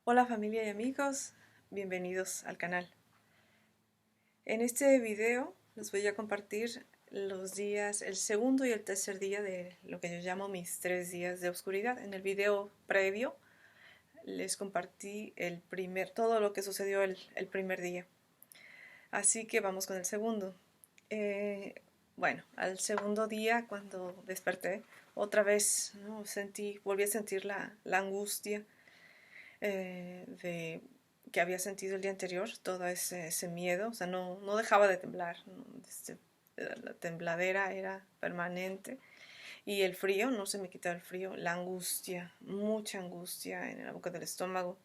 Hola familia y amigos, bienvenidos al canal. En este video les voy a compartir los días, el segundo y el tercer día de lo que yo llamo mis 3 días de oscuridad. En el video previo les compartí todo lo que sucedió el primer día. Así que vamos con el segundo. Bueno, al segundo día cuando desperté, otra vez, ¿no? Volví a sentir la angustia de que había sentido el día anterior, todo ese miedo, o sea, no dejaba de temblar, ¿no? La tembladera era permanente y el frío, no se me quitaba el frío, la angustia, mucha angustia en la boca del estómago.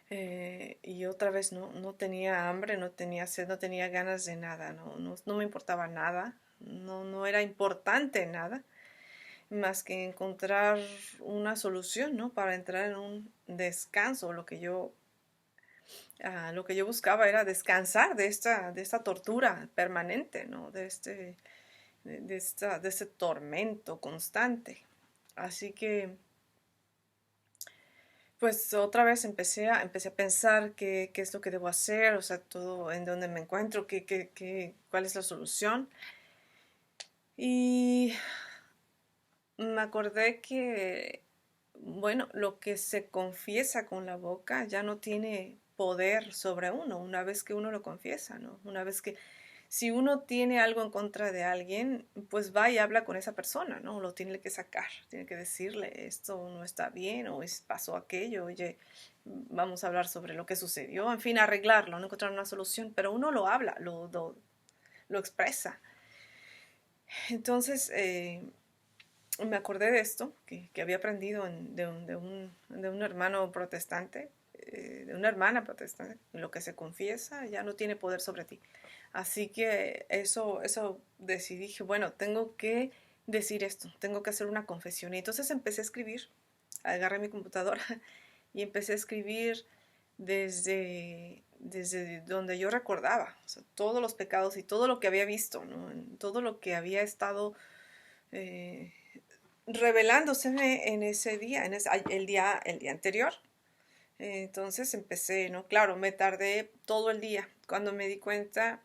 Y otra vez no tenía hambre, no tenía sed, no tenía ganas de nada, no me importaba nada, no era importante nada más que encontrar una solución, ¿no? Para entrar en un descanso. Lo que yo buscaba era descansar de esta tortura permanente, ¿no? De este tormento constante. Así que, pues otra vez empecé a pensar qué es lo que debo hacer, o sea, todo en dónde me encuentro, cuál es la solución. Y me acordé que, bueno, lo que se confiesa con la boca ya no tiene poder sobre uno una vez que uno lo confiesa, ¿no? Una vez que, si uno tiene algo en contra de alguien, pues va y habla con esa persona, ¿no? Lo tiene que sacar, tiene que decirle, esto no está bien, o pasó aquello, oye, vamos a hablar sobre lo que sucedió, en fin, arreglarlo, no encontrar una solución, pero uno lo habla, lo expresa. Entonces, me acordé de esto, que había aprendido de un hermano protestante, de una hermana protestante. Lo que se confiesa ya no tiene poder sobre ti. Así que eso decidí, dije, bueno, tengo que decir esto, tengo que hacer una confesión. Y entonces empecé a escribir, agarré mi computadora y empecé a escribir desde donde yo recordaba, o sea, todos los pecados y todo lo que había visto, ¿no? Todo lo que había estado eh, revelándoseme en ese día, el día anterior. Entonces empecé, ¿no? Claro, me tardé todo el día. Cuando me di cuenta,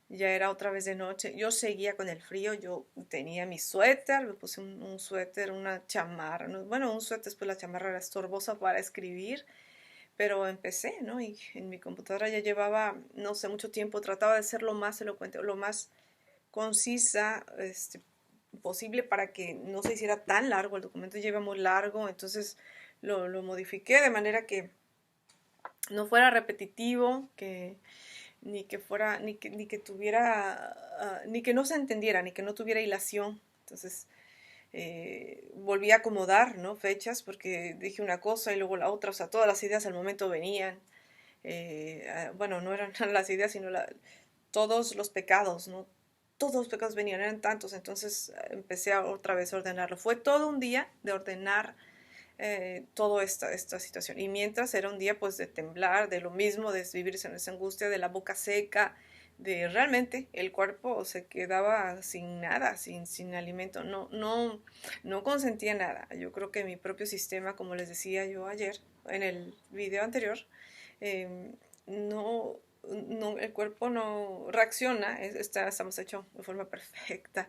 ya era otra vez de noche. Yo seguía con el frío, yo tenía mi suéter, me puse un suéter, una chamarra, ¿no? Bueno, un suéter, después la chamarra era estorbosa para escribir, pero empecé, ¿no? Y en mi computadora ya llevaba, no sé, mucho tiempo, trataba de ser lo más elocuente, lo más concisa, posible para que no se hiciera tan largo, el documento lleva muy largo, entonces lo modifiqué de manera que no fuera repetitivo, ni que tuviera, ni que no se entendiera, ni que no tuviera hilación. Entonces volví a acomodar, ¿no? Fechas, porque dije una cosa y luego la otra, o sea, todas las ideas al momento venían. Bueno, no eran las ideas, sino todos los pecados, ¿no? Todos los pecados venían, eran tantos, entonces empecé otra vez a ordenarlo. Fue todo un día de ordenar toda esta situación. Y mientras era un día pues de temblar, de lo mismo, de vivirse en esa angustia, de la boca seca, de realmente el cuerpo se quedaba sin nada, sin alimento, no consentía nada. Yo creo que mi propio sistema, como les decía yo ayer en el video anterior, eh, no, el cuerpo no reacciona, estamos hechos de forma perfecta.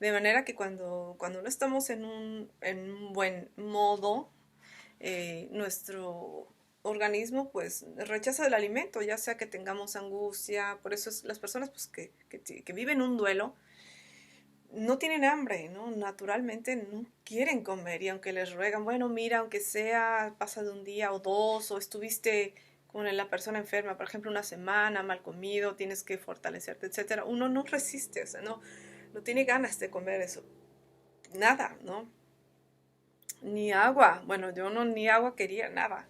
De manera que cuando no estamos en un buen modo, nuestro organismo pues rechaza el alimento, ya sea que tengamos angustia. Por eso las personas pues, que viven un duelo no tienen hambre, ¿no? Naturalmente no quieren comer, y aunque les ruegan, bueno, mira, aunque sea pasa de un día o dos, o estuviste con la persona enferma, por ejemplo, una semana, mal comido, tienes que fortalecerte, etcétera, uno no resiste, o sea, no tiene ganas de comer eso, nada, ¿no? Ni agua, bueno, yo ni agua quería, nada.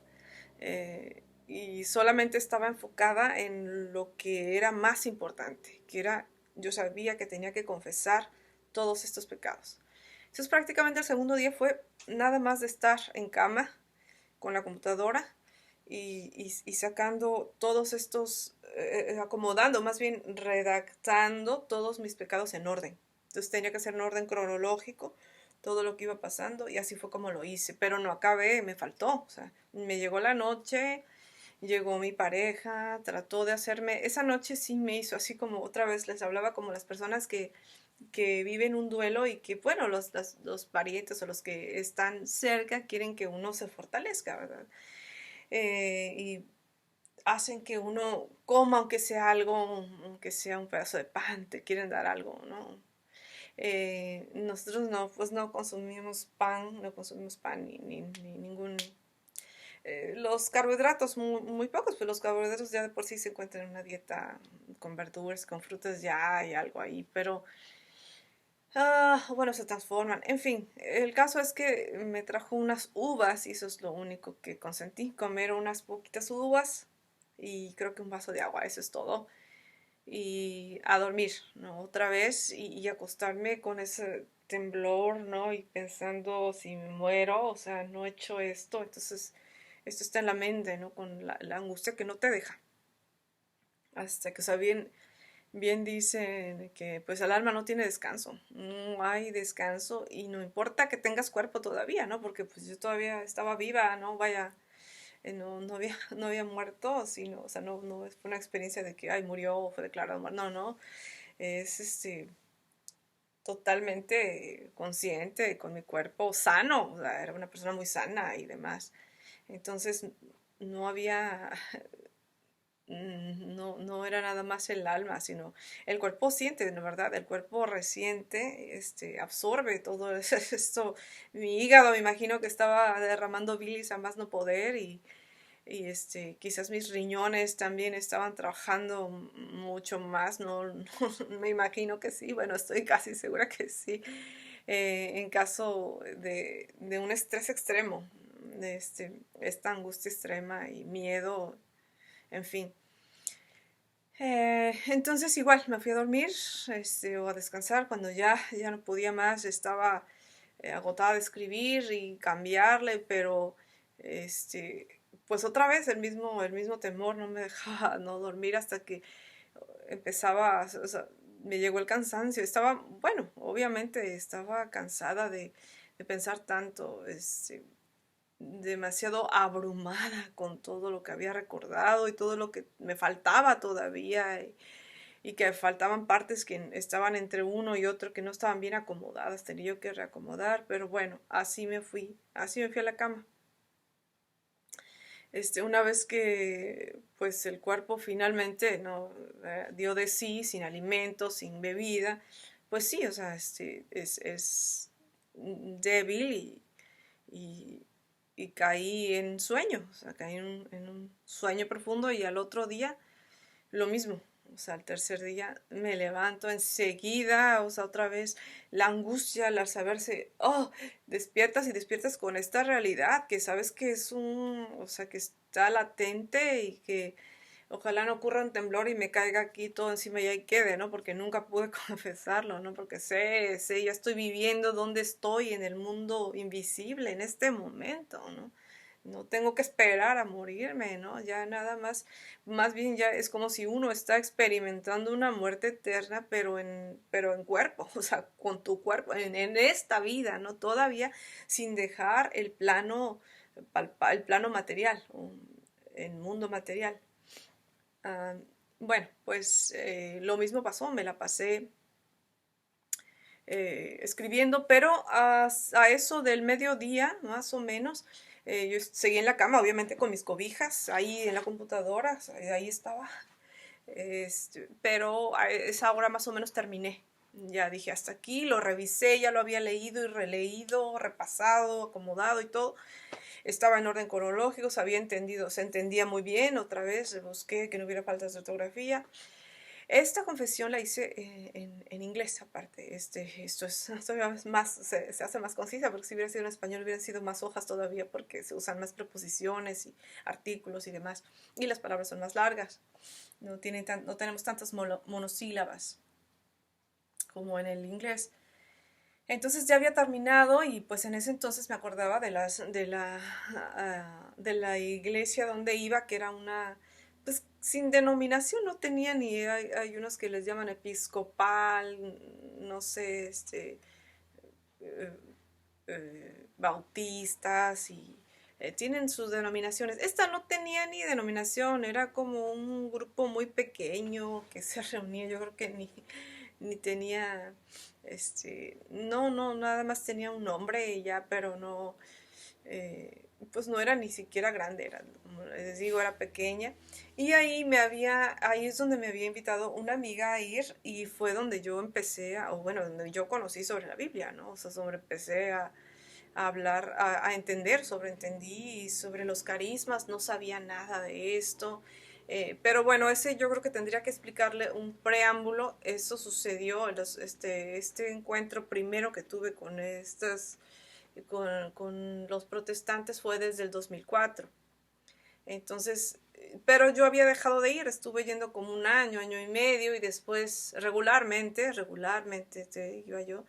Y solamente estaba enfocada en lo que era más importante, que era, yo sabía que tenía que confesar todos estos pecados. Entonces prácticamente el segundo día fue nada más de estar en cama con la computadora y sacando todos estos, acomodando, más bien redactando todos mis pecados en orden. Entonces tenía que ser en orden cronológico, todo lo que iba pasando y así fue como lo hice, pero no acabé, me faltó, o sea, me llegó la noche, llegó mi pareja, trató de hacerme, esa noche sí me hizo así como otra vez les hablaba como las personas que viven un duelo y que, bueno, los parientes o los que están cerca quieren que uno se fortalezca, ¿verdad? Y hacen que uno coma aunque sea algo, aunque sea un pedazo de pan, te quieren dar algo, ¿no? Nosotros no, pues no consumimos pan ni ningún... los carbohidratos, muy pocos, pero los carbohidratos ya de por sí se encuentran en una dieta con verduras, con frutas, ya hay algo ahí, pero bueno, se transforman. En fin, el caso es que me trajo unas uvas y eso es lo único que consentí, comer unas poquitas uvas y creo que un vaso de agua, eso es todo. Y a dormir, ¿no? Otra vez y acostarme con ese temblor, ¿no? Y pensando si me muero, o sea, no he hecho esto, entonces esto está en la mente, ¿no? Con la angustia que no te deja. Hasta que, o sea, bien dicen que pues el alma no tiene descanso, no hay descanso y no importa que tengas cuerpo todavía, ¿no? Porque pues yo todavía estaba viva, ¿no? Vaya, no había muerto, sino, o sea, no fue una experiencia de que, ay, murió o fue declarado muerto, no, es totalmente consciente con mi cuerpo sano, o sea, era una persona muy sana y demás. Entonces, no había, no era nada más el alma, sino el cuerpo siente, de verdad, el cuerpo resiente, absorbe todo esto. Mi hígado, me imagino que estaba derramando bilis a más no poder y quizás mis riñones también estaban trabajando mucho más, no, me imagino que sí, bueno, estoy casi segura que sí, en caso de un estrés extremo, de esta angustia extrema y miedo, en fin. Entonces igual me fui a dormir o a descansar cuando ya no podía más, estaba agotada de escribir y cambiarle, pero este, pues otra vez el mismo temor no me dejaba no dormir hasta que empezaba, o sea, me llegó el cansancio, estaba, bueno, obviamente estaba cansada de pensar tanto, demasiado abrumada con todo lo que había recordado y todo lo que me faltaba todavía y que faltaban partes que estaban entre uno y otro que no estaban bien acomodadas, tenía yo que reacomodar, pero bueno, así me fui a la cama. Una vez que pues el cuerpo finalmente no dio de sí, sin alimento, sin bebida, pues sí, o sea, es débil y, y caí en sueño, o sea, caí en un sueño profundo y al otro día lo mismo. O sea, al tercer día me levanto enseguida, o sea, otra vez la angustia al saberse, oh, despiertas y despiertas con esta realidad que sabes que es o sea, que está latente y que ojalá no ocurra un temblor y me caiga aquí todo encima y ahí quede, ¿no? Porque nunca pude confesarlo, ¿no? Porque ya estoy viviendo donde estoy en el mundo invisible en este momento, ¿no? No tengo que esperar a morirme, ¿no? Ya nada más, más bien ya es como si uno está experimentando una muerte eterna, pero en cuerpo, o sea, con tu cuerpo, en esta vida, ¿no? Todavía sin dejar el plano material, el mundo material. Ah, bueno, pues lo mismo pasó, me la pasé escribiendo, pero a eso del mediodía, más o menos, yo seguí en la cama, obviamente con mis cobijas, ahí en la computadora, ahí estaba, pero a esa hora más o menos terminé. Ya dije hasta aquí, lo revisé, ya lo había leído y releído, repasado, acomodado y todo. Estaba en orden cronológico, se había entendido, se entendía muy bien, otra vez busqué que no hubiera faltas de ortografía. Esta confesión la hice en inglés aparte. Esto es todavía más, se hace más concisa porque si hubiera sido en español hubieran sido más hojas todavía porque se usan más preposiciones y artículos y demás. Y las palabras son más largas. No tenemos tantas monosílabas como en el inglés. Entonces ya había terminado y pues en ese entonces me acordaba de la iglesia donde iba, que era una, pues sin denominación, no tenía ni, hay unos que les llaman episcopal, no sé, eh, bautistas y tienen sus denominaciones. Esta no tenía ni denominación, era como un grupo muy pequeño que se reunía, yo creo que ni tenía, no, nada más tenía un nombre y ya, pero no, pues no era ni siquiera grande, era, como les digo, era pequeña. Y ahí es donde me había invitado una amiga a ir y fue donde yo empecé, o bueno, donde yo conocí sobre la Biblia, ¿no? O sea, empecé a hablar, entender, entendí sobre los carismas, no sabía nada de esto. Pero bueno, ese yo creo que tendría que explicarle un preámbulo. Eso sucedió, este encuentro primero que tuve con los protestantes fue desde el 2004. Entonces, pero yo había dejado de ir, estuve yendo como un año, año y medio y después regularmente iba yo.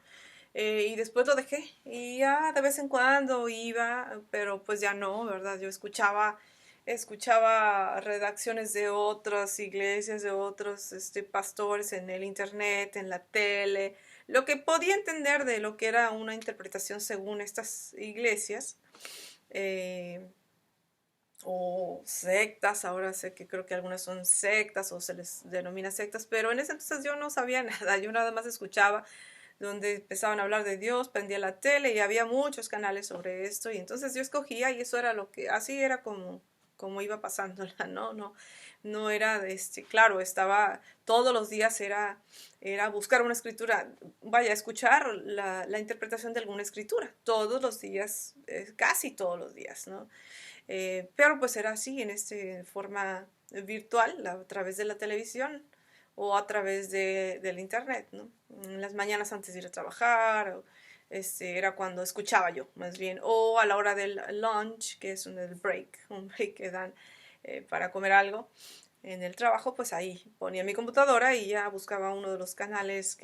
Y después lo dejé y ya de vez en cuando iba, pero pues ya no, ¿verdad? Yo escuchaba redacciones de otras iglesias, de otros pastores en el internet, en la tele, lo que podía entender de lo que era una interpretación según estas iglesias. eh, o sectas, ahora sé que creo que algunas son sectas o se les denomina sectas, pero en ese entonces yo no sabía nada, yo nada más escuchaba donde empezaban a hablar de Dios, prendía la tele y había muchos canales sobre esto y entonces yo escogía y eso era así era como iba pasándola, ¿no? No era, claro, estaba, todos los días era buscar una escritura, vaya, escuchar la interpretación de alguna escritura, todos los días, casi todos los días, ¿no? Pero pues era así, en forma virtual, a través de la televisión o a través del internet, ¿no? En las mañanas antes de ir a trabajar, era cuando escuchaba yo, más bien, o a la hora del lunch, que es el break, un break que dan para comer algo en el trabajo, pues ahí ponía mi computadora y ya buscaba uno de los canales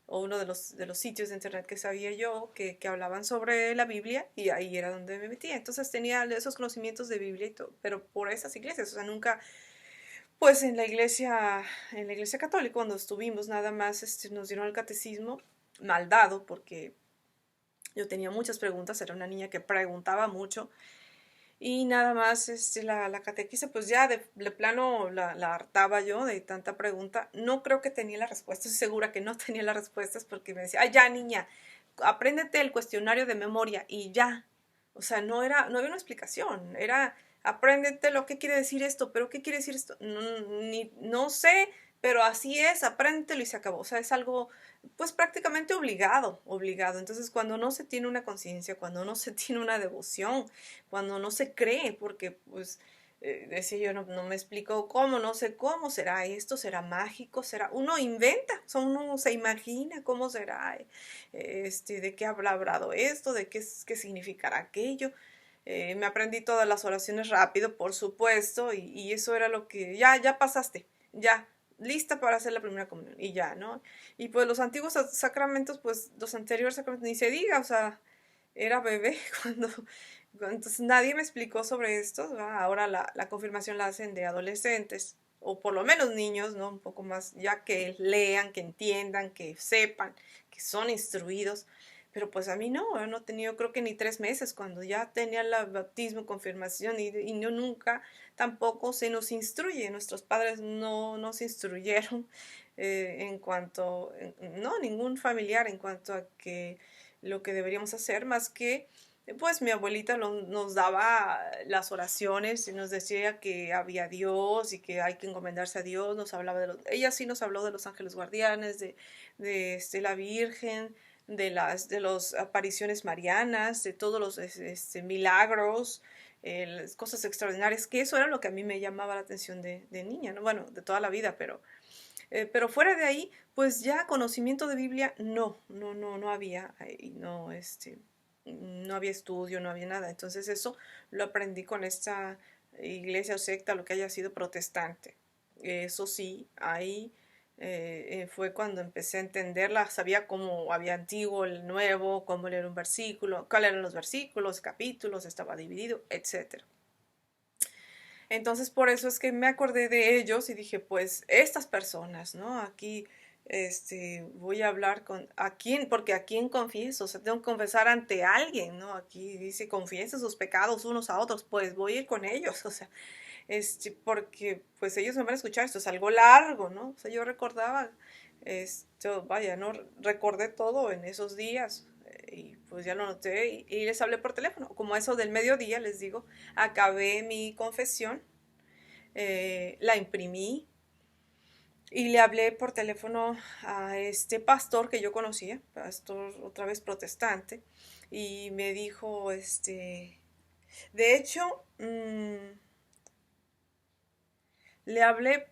o uno de los sitios de internet que sabía yo que hablaban sobre la Biblia y ahí era donde me metía. Entonces tenía esos conocimientos de Biblia y todo, pero por esas iglesias, o sea, nunca, pues en la iglesia católica cuando estuvimos nada más nos dieron el catecismo mal dado porque yo tenía muchas preguntas, era una niña que preguntaba mucho y nada más la catequista, pues ya de plano la hartaba yo de tanta pregunta. No creo que tenía la respuesta, estoy segura que no tenía las respuestas porque me decía, ay, ya niña, apréndete el cuestionario de memoria y ya. O sea, no había una explicación, era apréndete lo que quiere decir esto, pero ¿qué quiere decir esto? No sé, pero así es, apréndetelo y se acabó. O sea, es algo pues prácticamente obligado. Entonces, cuando no se tiene una conciencia, cuando no se tiene una devoción, cuando no se cree, porque pues decía yo, no me explico cómo, no sé cómo será esto, será mágico, uno inventa, o sea, uno se imagina cómo será, de qué habrá hablado esto, de qué significará aquello. Me aprendí todas las oraciones rápido, por supuesto, y eso era lo que, ya pasaste, ya, lista para hacer la primera comunión, y ya, ¿no? Y pues los antiguos sacramentos, pues los anteriores sacramentos, ni se diga, o sea, era bebé entonces nadie me explicó sobre esto, ¿verdad? Ahora la confirmación la hacen de adolescentes, o por lo menos niños, ¿no? Un poco más, ya que lean, que entiendan, que sepan, que son instruidos. Pero pues a mí no he tenido creo que ni 3 meses cuando ya tenía el bautismo, confirmación y no nunca tampoco se nos instruye. Nuestros padres no nos instruyeron no, ningún familiar en cuanto a que lo que deberíamos hacer más que pues mi abuelita nos daba las oraciones y nos decía que había Dios y que hay que encomendarse a Dios, ella sí nos habló de los ángeles guardianes, de la Virgen, de las apariciones marianas, de todos los milagros, las cosas extraordinarias, que eso era lo que a mí me llamaba la atención de niña, ¿no? Bueno, de toda la vida, pero fuera de ahí, pues ya conocimiento de Biblia, no había, y no había estudio, no había nada. Entonces eso lo aprendí con esta iglesia o secta, lo que haya sido protestante. Eso sí, ahí fue cuando empecé a entenderla, sabía cómo había antiguo, el nuevo, cómo leer un versículo, cuáles eran los versículos, capítulos, estaba dividido, etcétera. Entonces por eso es que me acordé de ellos y dije, pues estas personas, ¿no? Aquí voy a hablar a quién, porque a quién confieso, o sea, tengo que confesar ante alguien, ¿no? Aquí dice, confiesen sus pecados unos a otros, pues voy a ir con ellos, o sea, porque pues ellos me van a escuchar, esto es algo largo, ¿no? O sea, yo recordaba, vaya, ¿no? Recordé todo en esos días, y pues ya lo noté y les hablé por teléfono, como a eso del mediodía, les digo, acabé mi confesión, la imprimí, y le hablé por teléfono a este pastor que yo conocía, pastor otra vez protestante, y me dijo, de hecho, le hablé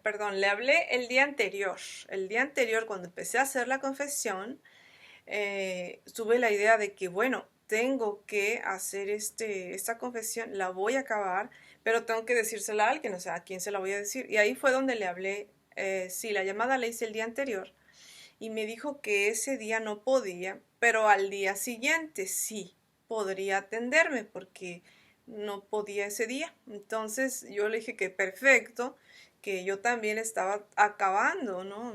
el día anterior cuando empecé a hacer la confesión, tuve la idea de que, bueno, tengo que hacer esta confesión, la voy a acabar, pero tengo que decírsela a alguien, o sea, ¿a quién se la voy a decir? Y ahí fue donde le hablé, sí, la llamada la hice el día anterior y me dijo que ese día no podía, pero al día siguiente sí podría atenderme porque no podía ese día. Entonces yo le dije que perfecto, que yo también estaba acabando, ¿no?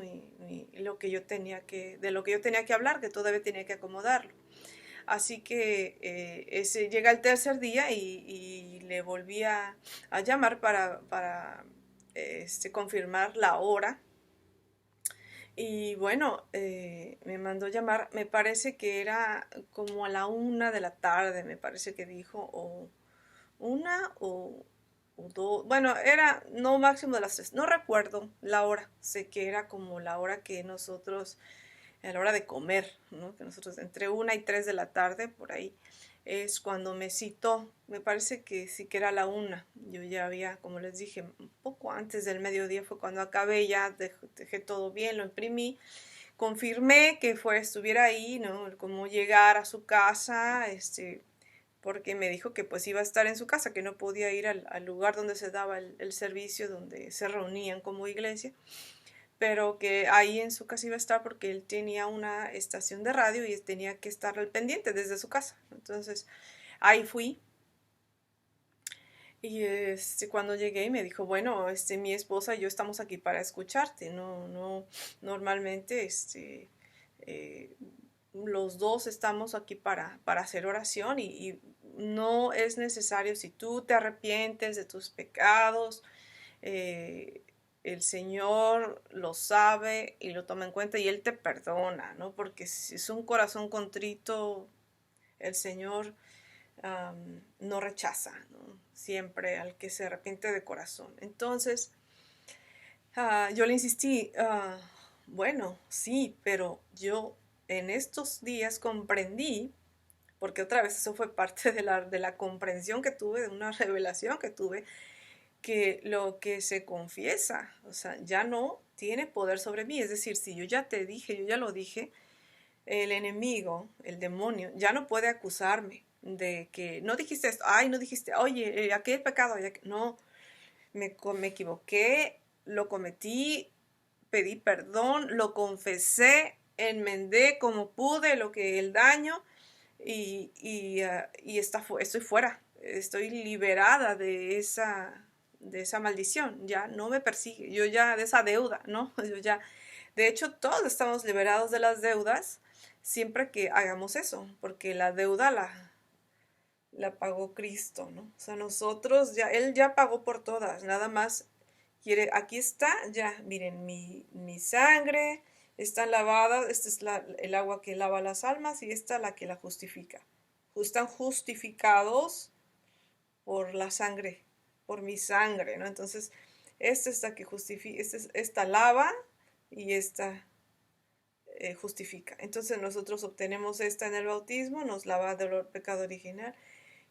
Lo que yo tenía de lo que yo tenía que hablar, que todavía tenía que acomodarlo. Así que ese llega el tercer día y le volví a llamar para confirmar la hora. Y bueno, me mandó llamar, me parece que era como a la 1 de la tarde, me parece que dijo, o una o dos, bueno, era no máximo de las 3, no recuerdo la hora, sé que era como la hora que nosotros, a la hora de comer, ¿no? Que nosotros entre 1 y 3 de la tarde, por ahí, es cuando me citó, me parece que sí que era la 1, yo ya había, como les dije, un poco antes del mediodía fue cuando acabé, ya dejé todo bien, lo imprimí, confirmé que estuviera ahí, ¿no? Cómo llegar a su casa, porque me dijo que pues iba a estar en su casa, que no podía ir al lugar donde se daba el servicio, donde se reunían como iglesia, pero que ahí en su casa iba a estar porque él tenía una estación de radio y tenía que estar al pendiente desde su casa. Entonces ahí fui y cuando llegué me dijo, bueno, mi esposa y yo estamos aquí para escucharte, no, no, normalmente, eh, los dos estamos aquí para hacer oración y no es necesario, si tú te arrepientes de tus pecados, eh, el Señor lo sabe y lo toma en cuenta y Él te perdona, ¿no? Porque si es un corazón contrito, el Señor no rechaza, ¿no? Siempre al que se arrepiente de corazón. Entonces, yo le insistí, bueno, sí, pero yo en estos días comprendí, porque otra vez eso fue parte de la comprensión que tuve, de una revelación que tuve, que lo que se confiesa, o sea, ya no tiene poder sobre mí. Es decir, si yo ya te dije, yo ya lo dije, el enemigo, el demonio, ya no puede acusarme de que no dijiste esto, ay, no dijiste, oye, aquel pecado, no, me equivoqué, lo cometí, pedí perdón, lo confesé, enmendé como pude lo que el daño y estoy fuera, estoy liberada de esa maldición, ya no me persigue, yo ya de esa deuda, ¿no? Yo ya, de hecho, todos estamos liberados de las deudas siempre que hagamos eso, porque la deuda la pagó Cristo, ¿no? O sea, nosotros ya, Él ya pagó por todas, nada más quiere, aquí está, ya, miren, mi sangre está lavada, esta es el agua que lava las almas y esta la que la justifica. Están justificados por la sangre, por mi sangre, ¿no? Entonces, esta es la que justifica, esta lava y esta justifica. Entonces nosotros obtenemos esta en el bautismo, nos lava del pecado original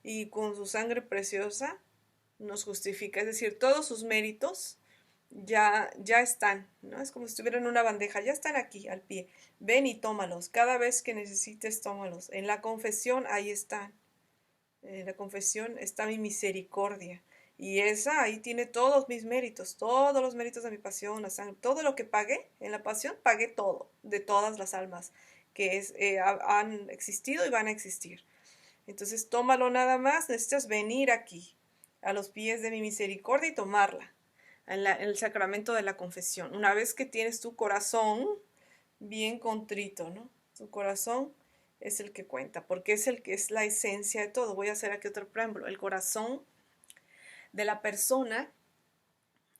y con su sangre preciosa nos justifica, es decir, todos sus méritos ya están, ¿no? Es como si estuvieran en una bandeja, ya están aquí al pie. Ven y tómalos, cada vez que necesites, tómalos. En la confesión, ahí están. En la confesión está mi misericordia. Y esa ahí tiene todos mis méritos, todos los méritos de mi pasión, la sangre, todo lo que pagué en la pasión, pagué todo, de todas las almas que han existido y van a existir. Entonces, tómalo nada más, necesitas venir aquí, a los pies de mi misericordia y tomarla, en el sacramento de la confesión. Una vez que tienes tu corazón bien contrito, ¿no? Su corazón es el que cuenta, porque es el que es la esencia de todo. Voy a hacer aquí otro preámbulo. El corazón de la persona,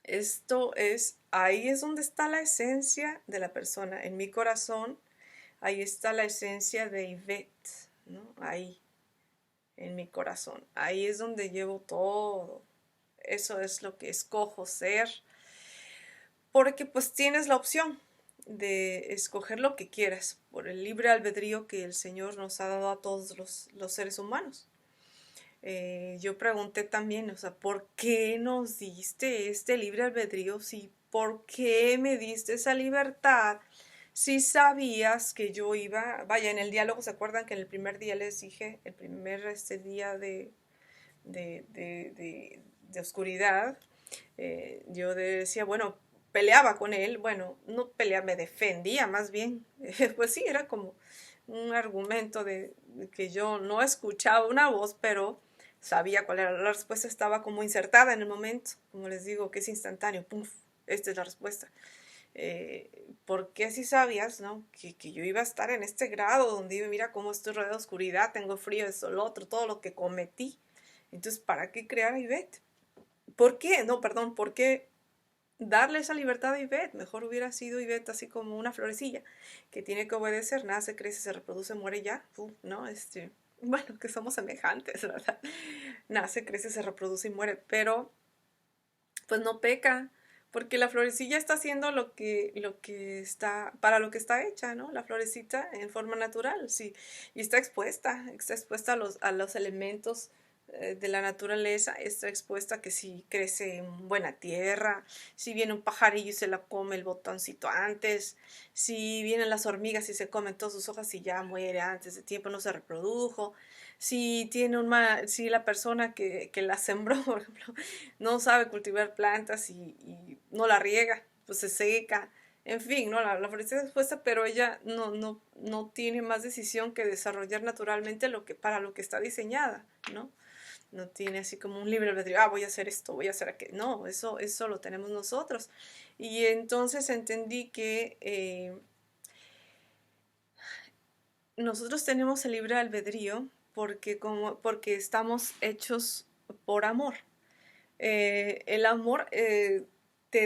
esto es, ahí es donde está la esencia de la persona. En mi corazón, ahí está la esencia de Ivette, ¿no? Ahí, en mi corazón. Ahí es donde llevo todo. Eso es lo que escojo ser, porque pues tienes la opción de escoger lo que quieras por el libre albedrío que el Señor nos ha dado a todos los seres humanos. Yo pregunté también, o sea, ¿por qué nos diste este libre albedrío? Sí, ¿por qué me diste esa libertad? Si sabías que yo iba, vaya, en el diálogo, ¿se acuerdan que en el primer día les dije, el primer día de, de, de, de oscuridad, yo decía, bueno, peleaba con él, bueno, no peleaba, me defendía más bien, pues sí, era como un argumento de que yo no escuchaba una voz, pero sabía cuál era la respuesta, estaba como insertada en el momento, como les digo, que es instantáneo, pum, esta es la respuesta. Porque si sabías, ¿no? Que yo iba a estar en este grado donde yo, mira cómo estoy rodeada de oscuridad, tengo frío, eso, lo otro, todo lo que cometí. Entonces, ¿para qué crear a Ivette? ¿Por qué? No, perdón, ¿por qué darle esa libertad a Ivette? Mejor hubiera sido Ivette así como una florecilla que tiene que obedecer, nace, crece, se reproduce, muere ya, ¿no? Bueno, que somos semejantes, ¿verdad? Nace, crece, se reproduce y muere, pero pues no peca, porque la florecilla está haciendo lo que está, para lo que está hecha, ¿no? La florecita en forma natural, sí, y está expuesta a los elementos de la naturaleza, está expuesta a que si crece en buena tierra, si viene un pajarillo y se la come el botoncito antes, si vienen las hormigas y se comen todas sus hojas y ya muere antes de tiempo, no se reprodujo, si tiene si la persona que la sembró, por ejemplo, no sabe cultivar plantas y no la riega, pues se seca, en fin, ¿no? La floresta es expuesta, pero ella no tiene más decisión que desarrollar naturalmente para lo que está diseñada, ¿no? No tiene así como un libre albedrío, voy a hacer esto, voy a hacer aquello. No, eso lo tenemos nosotros. Y entonces entendí que nosotros tenemos el libre albedrío porque estamos hechos por amor. El amor te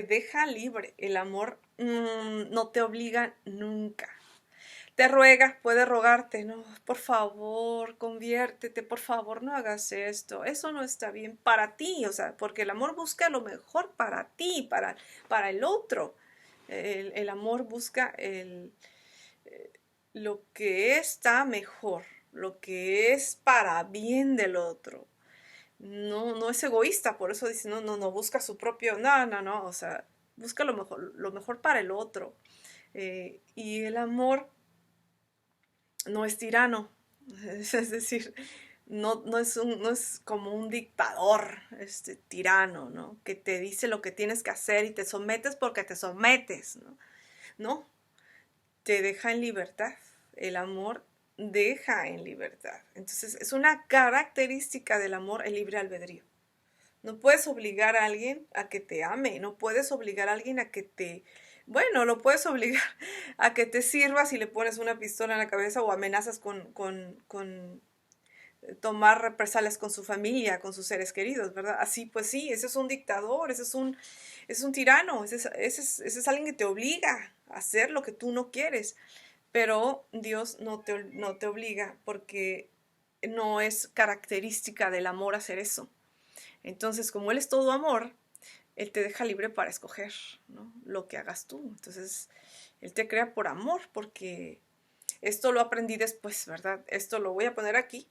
deja libre, el amor no te obliga nunca. Te ruega, puede rogarte, no, por favor, conviértete, por favor, no hagas esto, eso no está bien para ti, o sea, porque el amor busca lo mejor para ti, para el otro. El amor busca lo que está mejor, lo que es para bien del otro. No es egoísta, por eso dice, no busca su propio, no, o sea, busca lo mejor para el otro. Y el amor no es tirano, es decir, no es como un dictador, tirano, ¿no? Que te dice lo que tienes que hacer y te sometes porque te sometes, ¿no? No, te deja en libertad. El amor deja en libertad. Entonces, es una característica del amor el libre albedrío. No puedes obligar a alguien a que te ame, no puedes obligar a alguien a que bueno, lo puedes obligar a que te sirvas y le pones una pistola en la cabeza o amenazas con tomar represalias con su familia, con sus seres queridos, ¿verdad? Así pues sí, ese es un dictador, ese es un tirano, ese es alguien que te obliga a hacer lo que tú no quieres, pero Dios no te obliga porque no es característica del amor hacer eso. Entonces, como Él es todo amor, Él te deja libre para escoger, ¿no? Lo que hagas tú. Entonces, Él te crea por amor, porque esto lo aprendí después, ¿verdad? Esto lo voy a poner aquí,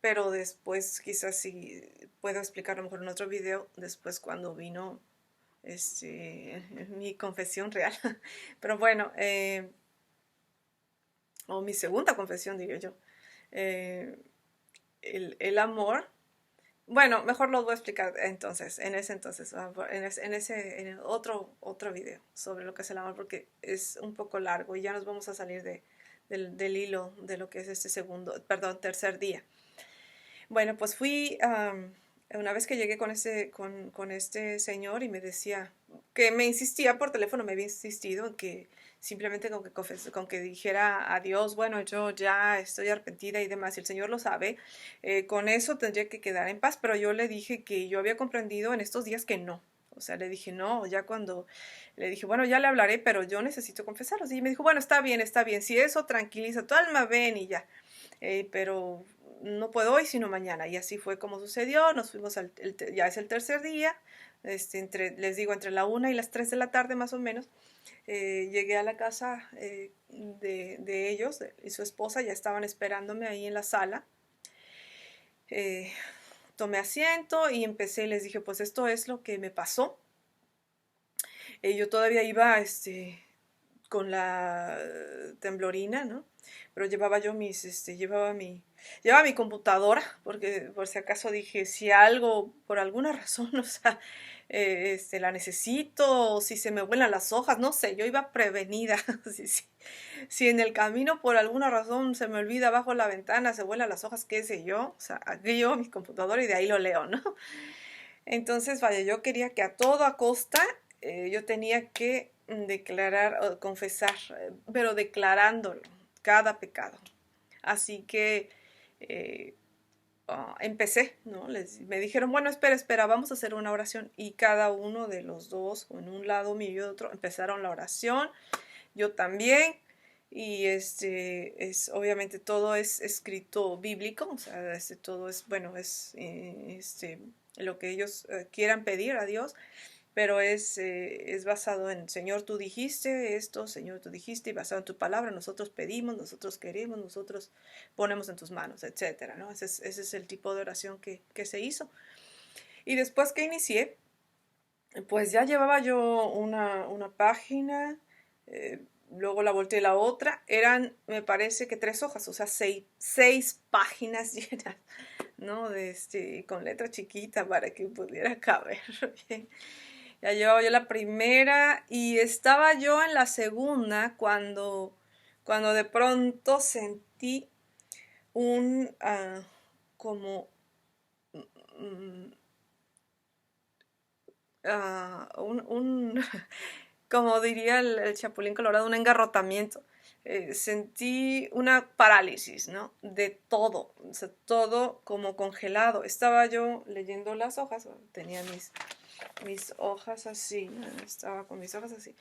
pero después quizás sí puedo explicarlo mejor en otro video, después cuando vino mi confesión real. Pero bueno, o mi segunda confesión, diría yo. Eh, el amor. Bueno, mejor lo voy a explicar entonces, en otro video sobre lo que es el amor, porque es un poco largo y ya nos vamos a salir del hilo de lo que es tercer día. Bueno, pues fui, una vez que llegué con este señor y me decía, que me insistía por teléfono, me había insistido en que simplemente con que dijera a Dios, bueno, yo ya estoy arrepentida y demás, y el Señor lo sabe, con eso tendría que quedar en paz, pero yo le dije que yo había comprendido en estos días que no. O sea, le dije, no, ya cuando le dije, bueno, ya le hablaré, pero yo necesito confesarlo. Y me dijo, bueno, está bien, si eso tranquiliza tu alma, ven y ya. Pero no puedo hoy, sino mañana. Y así fue como sucedió, nos fuimos, ya es el tercer día, les digo, entre la 1 y las 3 de la tarde más o menos. Llegué a la casa de ellos y su esposa ya estaban esperándome ahí en la sala. Eh, Tomé asiento y empecé y les dije, pues esto es lo que me pasó. Yo todavía iba con la temblorina, ¿no? Pero llevaba yo llevaba mi computadora, porque por si acaso dije, si algo, por alguna razón, o sea, la necesito, o si se me vuelan las hojas, no sé, yo iba prevenida. Si en el camino por alguna razón se me olvida bajo la ventana, se vuelan las hojas, qué sé yo, o sea, aquí llevo mi computadora y de ahí lo leo, ¿no? Entonces, vaya, yo quería que a toda costa yo tenía que declarar o confesar, pero declarándolo, cada pecado. Así que eh, empecé, ¿no? Me dijeron, bueno, espera, vamos a hacer una oración. Y cada uno de los dos, en un lado mío y otro, empezaron la oración. Yo también. Y obviamente todo es escrito bíblico, o sea, todo es, bueno, lo que ellos quieran pedir a Dios, pero es basado en, Señor, tú dijiste esto, Señor, tú dijiste, y basado en tu palabra, nosotros pedimos, nosotros queremos, nosotros ponemos en tus manos, etcétera, ¿no? Ese es el tipo de oración que se hizo. Y después que inicié, pues ya llevaba yo una página, eh, luego la volteé la otra, eran, me parece que 3 hojas, o sea, seis páginas llenas, ¿no? Con letra chiquita para que pudiera caber bien. Ya llevaba yo la primera y estaba yo en la segunda cuando de pronto sentí un, como, mm, como diría el Chapulín Colorado, un engarrotamiento. Sentí una parálisis, ¿no? De todo, o sea, todo como congelado. Estaba yo leyendo las hojas, tenía mis hojas así, ¿no? Estaba con mis hojas así,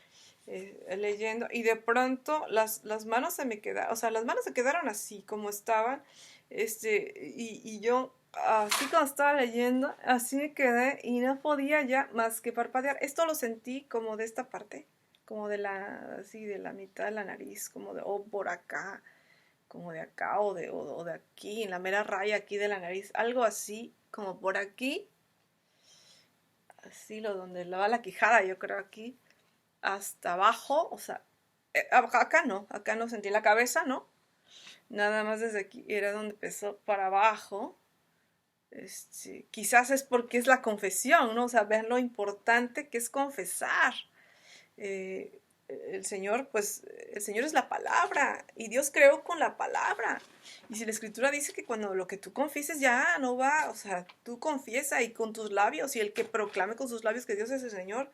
leyendo, y de pronto las manos se me quedaron, o sea, las manos se quedaron así como estaban, y yo así cuando estaba leyendo, así me quedé y no podía ya más que parpadear. Esto lo sentí como de esta parte, como así de la mitad de la nariz, como de, o por acá, como de acá, o de aquí, en la mera raya aquí de la nariz, algo así, como por aquí, así donde va la quijada, yo creo aquí, hasta abajo, o sea, acá no sentí la cabeza, ¿no? Nada más desde aquí era donde empezó para abajo. Quizás es porque es la confesión, ¿no? O sea, vean lo importante que es confesar. Eh, el Señor, pues, el Señor es la palabra y Dios creó con la palabra. Y si la Escritura dice que cuando lo que tú confieses ya no va, o sea, tú confiesa y con tus labios, y el que proclame con sus labios que Dios es el Señor,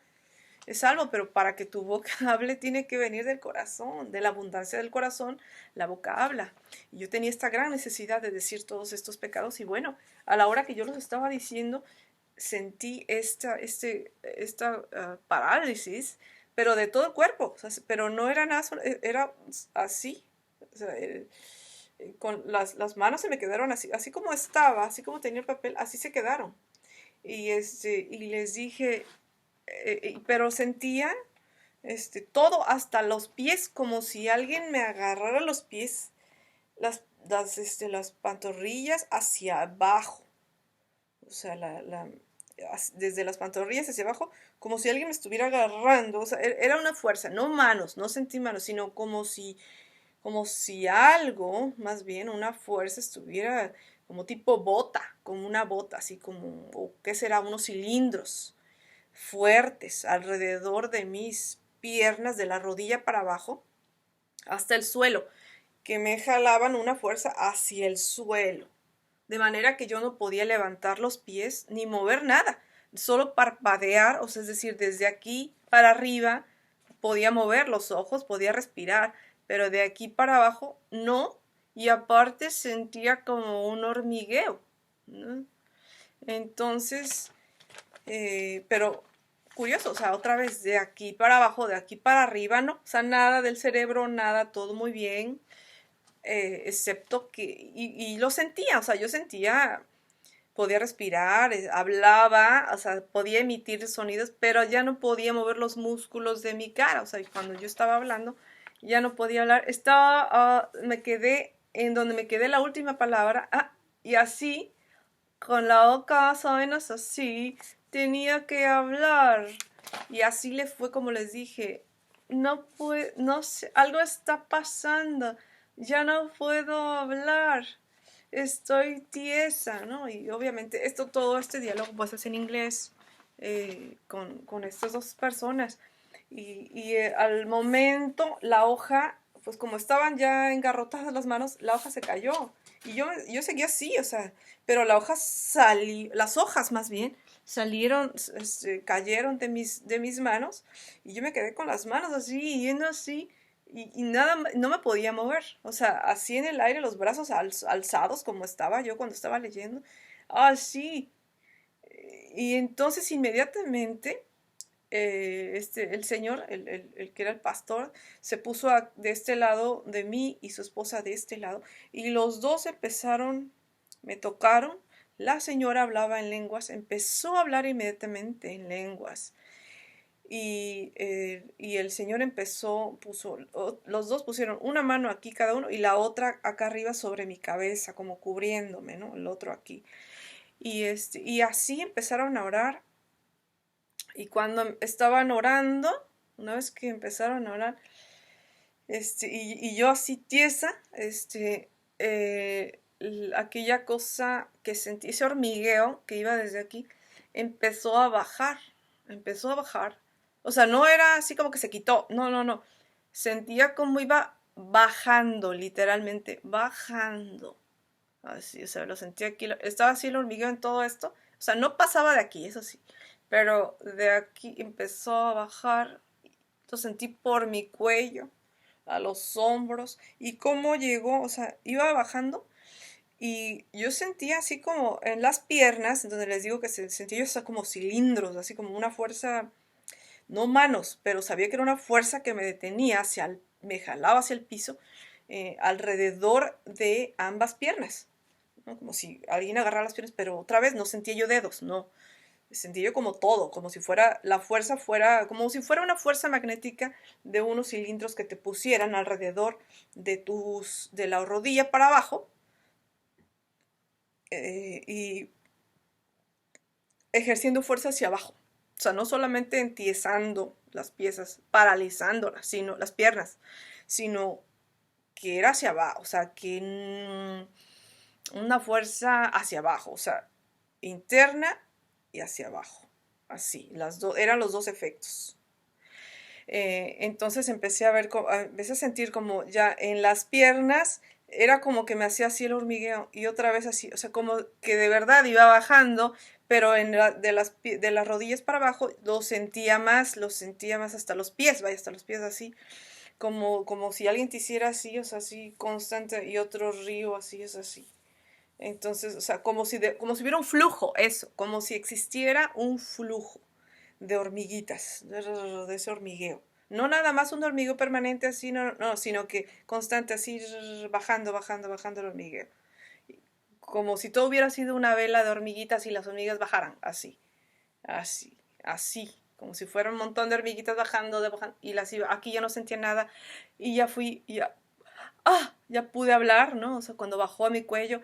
es salvo, pero para que tu boca hable tiene que venir del corazón, de la abundancia del corazón, la boca habla. Y yo tenía esta gran necesidad de decir todos estos pecados y bueno, a la hora que yo los estaba diciendo, sentí esta parálisis, pero de todo el cuerpo, o sea, pero no era nada, era así, o sea, con las manos se me quedaron así, así como estaba, así como tenía el papel, así se quedaron. Y les dije, pero sentía todo, hasta los pies, como si alguien me agarrara los pies, las pantorrillas hacia abajo, o sea, desde las pantorrillas hacia abajo, como si alguien me estuviera agarrando, o sea, era una fuerza, no manos, no sentí manos, sino como si algo, más bien una fuerza estuviera como tipo bota, como una bota, así como, o qué será, unos cilindros fuertes alrededor de mis piernas, de la rodilla para abajo, hasta el suelo, que me jalaban una fuerza hacia el suelo, de manera que yo no podía levantar los pies ni mover nada. solo parpadear, o sea, es decir, desde aquí para arriba podía mover los ojos, podía respirar, pero de aquí para abajo no, y aparte sentía como un hormigueo, ¿no? Entonces, pero curioso, o sea, otra vez de aquí para abajo, de aquí para arriba, no, o sea, nada del cerebro, nada, todo muy bien, excepto que, y lo sentía, o sea, yo sentía, podía respirar, hablaba, o sea, podía emitir sonidos, pero ya no podía mover los músculos de mi cara, o sea, cuando yo estaba hablando, ya no podía hablar, estaba, me quedé en donde me quedé la última palabra, y así, con la boca más o menos así, tenía que hablar, y así le fue como les dije, no puedo, no sé, algo está pasando, ya no puedo hablar, estoy tiesa, ¿no? Y obviamente todo este diálogo pues es en inglés con estas dos personas. Al momento la hoja, pues como estaban ya engarrotadas las manos, la hoja se cayó. Y yo seguía así, o sea, pero la hoja salió, las hojas más bien, salieron, cayeron de mis manos y yo me quedé con las manos así, yendo así y nada, no me podía mover, o sea, así en el aire, los brazos alzados como estaba yo cuando estaba leyendo, así. Y entonces inmediatamente el señor, el que era el pastor, se puso de este lado de mí y su esposa de este lado, y los dos empezaron, me tocaron, la señora hablaba en lenguas, empezó a hablar inmediatamente en lenguas. Y el señor los dos pusieron una mano aquí cada uno y la otra acá arriba sobre mi cabeza, como cubriéndome, ¿no? El otro aquí. Y así empezaron a orar. Y cuando estaban orando, una vez que empezaron a orar, y yo así tiesa, aquella cosa que sentí, ese hormigueo que iba desde aquí, empezó a bajar, empezó a bajar. O sea, no era así como que se quitó, no, no, no. Sentía como iba bajando, literalmente, bajando. Así, o sea, lo sentía aquí, estaba así el hormigueo en todo esto. O sea, no pasaba de aquí, eso sí. Pero de aquí empezó a bajar, lo sentí por mi cuello, a los hombros, y cómo llegó, o sea, iba bajando y yo sentía así como en las piernas, en donde les digo que sentía yo hasta como cilindros, así como una fuerza, no manos, pero sabía que era una fuerza que me detenía me jalaba hacia el piso, alrededor de ambas piernas, ¿no? Como si alguien agarrara las piernas, pero otra vez no sentía yo dedos, no, sentí yo como todo, como si fuera la fuerza fuera, como si fuera una fuerza magnética de unos cilindros que te pusieran alrededor de la rodilla para abajo, y ejerciendo fuerza hacia abajo. O sea, no solamente entiesando las piezas, paralizándolas, sino las piernas, sino que era hacia abajo, o sea, que una fuerza hacia abajo, o sea, interna y hacia abajo. Así, eran los dos efectos. Entonces empecé a sentir como ya en las piernas, era como que me hacía así el hormigueo y otra vez así, o sea, como que de verdad iba bajando, pero de las rodillas para abajo lo sentía más hasta los pies, vaya, hasta los pies así, como si alguien te hiciera así, o sea, así constante y otro río así, es así. Entonces, o sea, como si hubiera un flujo, eso, como si existiera un flujo de hormiguitas, de ese hormigueo. No nada más un hormigueo permanente así, no, no, sino que constante así, bajando, bajando, bajando el hormigueo. Como si todo hubiera sido una vela de hormiguitas y las hormigas bajaran, así, así, así. Como si fuera un montón de hormiguitas bajando, bajando, y las iba, aquí ya no sentía nada, y ya fui, ya pude hablar, ¿no? O sea, cuando bajó a mi cuello,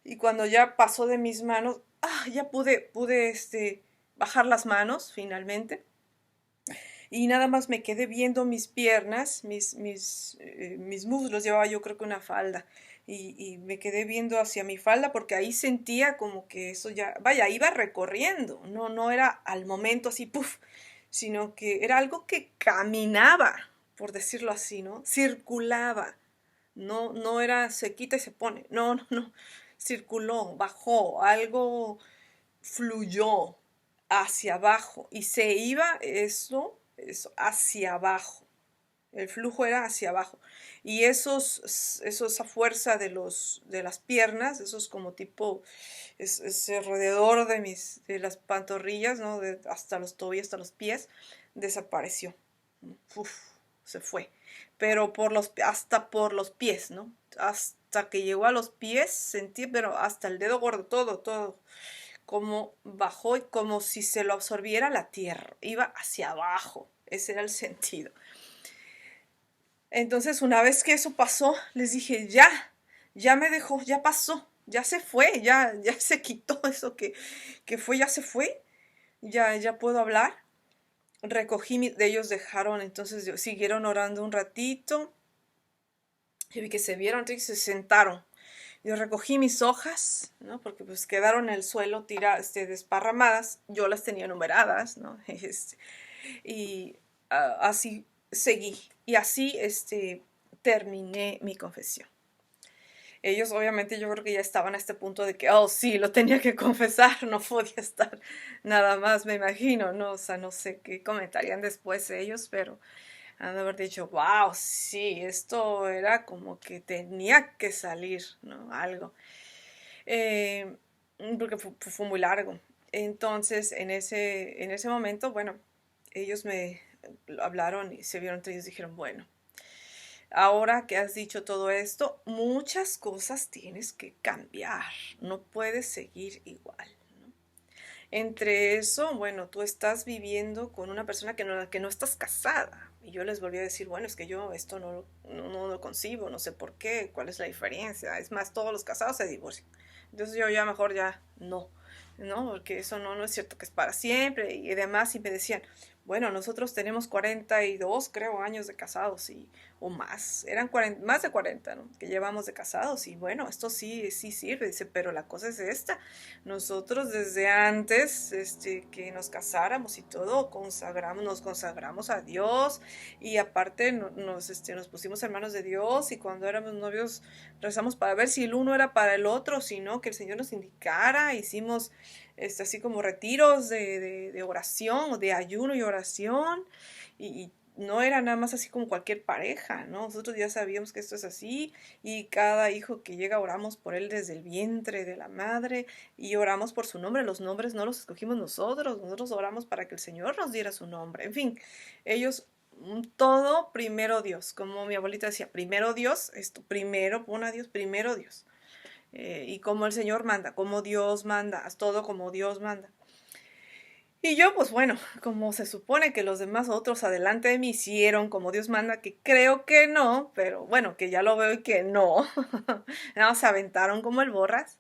y cuando ya pasó de mis manos, ya pude bajar las manos finalmente. Y nada más me quedé viendo mis piernas, mis muslos, llevaba yo creo que una falda. Y me quedé viendo hacia mi falda porque ahí sentía como que eso ya, vaya, iba recorriendo, no, no era al momento así, puff, sino que era algo que caminaba, por decirlo así, ¿no? Circulaba, no, no era se quita y se pone, no, no, no, circuló, bajó, algo fluyó, hacia abajo y se iba eso hacia abajo. El flujo era hacia abajo. Y esa fuerza de las piernas, esos como tipo, ese alrededor de las pantorrillas, ¿no? Hasta los tobillos, hasta los pies, desapareció. Uf, se fue. Pero hasta por los pies, ¿no? Hasta que llegó a los pies, sentí, pero hasta el dedo gordo, todo, como bajó y como si se lo absorbiera la tierra. Iba hacia abajo. Ese era el sentido. Entonces, una vez que eso pasó, les dije, ya me dejó, ya pasó, ya se fue, ya se quitó eso que fue, ya se fue, ya puedo hablar. De ellos dejaron, entonces siguieron orando un ratito. Yo vi que se vieron, entonces se sentaron. Yo recogí mis hojas, ¿no? Porque pues quedaron en el suelo desparramadas. Yo las tenía numeradas, ¿no? Y así seguí. Y así terminé mi confesión. Ellos obviamente yo creo que ya estaban a este punto de que, oh sí, lo tenía que confesar, no podía estar nada más, me imagino, ¿no? O sea, no sé qué comentarían después ellos, pero han de haber dicho, wow, sí, esto era como que tenía que salir, ¿no? Algo. Eh, Porque fue muy largo. Entonces, en ese momento, bueno, ellos me hablaron y se vieron entre ellos y dijeron, bueno, ahora que has dicho todo esto, muchas cosas tienes que cambiar, no puedes seguir igual. Entre eso, bueno, tú estás viviendo con una persona que no estás casada. Y yo les volví a decir, bueno, es que yo esto no lo concibo, no sé por qué, cuál es la diferencia. Es más, todos los casados se divorcian. Entonces yo ya mejor ya no, porque eso no es cierto que es para siempre y demás. Y me decían, bueno, nosotros tenemos 42, creo, años de casados o más. Eran 40, más de 40, ¿no? Que llevamos de casados. Y bueno, esto sí sirve. Dice, pero la cosa es esta. Nosotros desde antes que nos casáramos y todo, nos consagramos a Dios y aparte nos pusimos hermanos de Dios y cuando éramos novios rezamos para ver si el uno era para el otro, si no, que el Señor nos indicara, hicimos así como retiros de oración o de ayuno y oración y no era nada más así como cualquier pareja, ¿no? Nosotros ya sabíamos que esto es así y cada hijo que llega oramos por él desde el vientre de la madre y oramos por su nombre. Los nombres no los escogimos nosotros oramos para que el Señor nos diera su nombre. En fin, ellos todo primero Dios, como mi abuelita decía, primero Dios, esto primero pon a Dios, primero Dios. Y como el Señor manda, como Dios manda, haz todo como Dios manda. Y yo, pues bueno, como se supone que los demás otros adelante de mí hicieron como Dios manda, que creo que no, pero bueno, que ya lo veo y que no, no, se aventaron como el borras.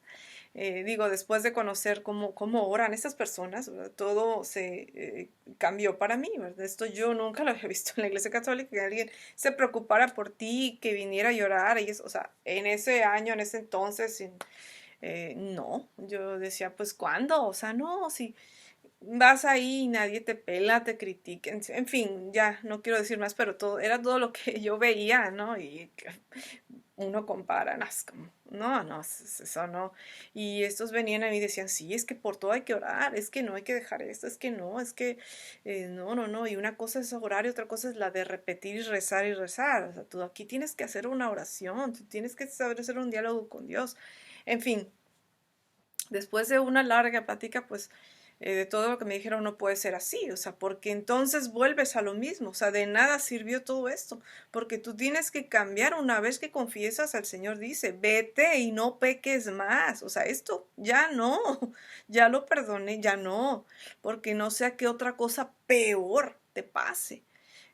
Digo, después de conocer cómo oran estas personas, ¿verdad? Todo se cambió para mí, ¿verdad? Esto yo nunca lo había visto en la Iglesia Católica, que alguien se preocupara por ti, que viniera a llorar, y eso, o sea, en ese año, en ese entonces, no, yo decía, pues, ¿cuándo? O sea, no, si vas ahí y nadie te pela, te critica, en fin, ya no quiero decir más, pero era todo lo que yo veía, ¿no? Y uno compara, no, es como, no, eso no. Y estos venían a mí y decían, sí, es que por todo hay que orar, es que no hay que dejar esto, es que no, no. Y una cosa es orar y otra cosa es la de repetir y rezar. O sea, tú aquí tienes que hacer una oración, tú tienes que saber hacer un diálogo con Dios. En fin, después de una larga plática, pues de todo lo que me dijeron no puede ser así, o sea, porque entonces vuelves a lo mismo, o sea, de nada sirvió todo esto, porque tú tienes que cambiar una vez que confiesas al Señor, dice, vete y no peques más, o sea, esto ya no, ya lo perdoné, ya no, porque no sea que otra cosa peor te pase.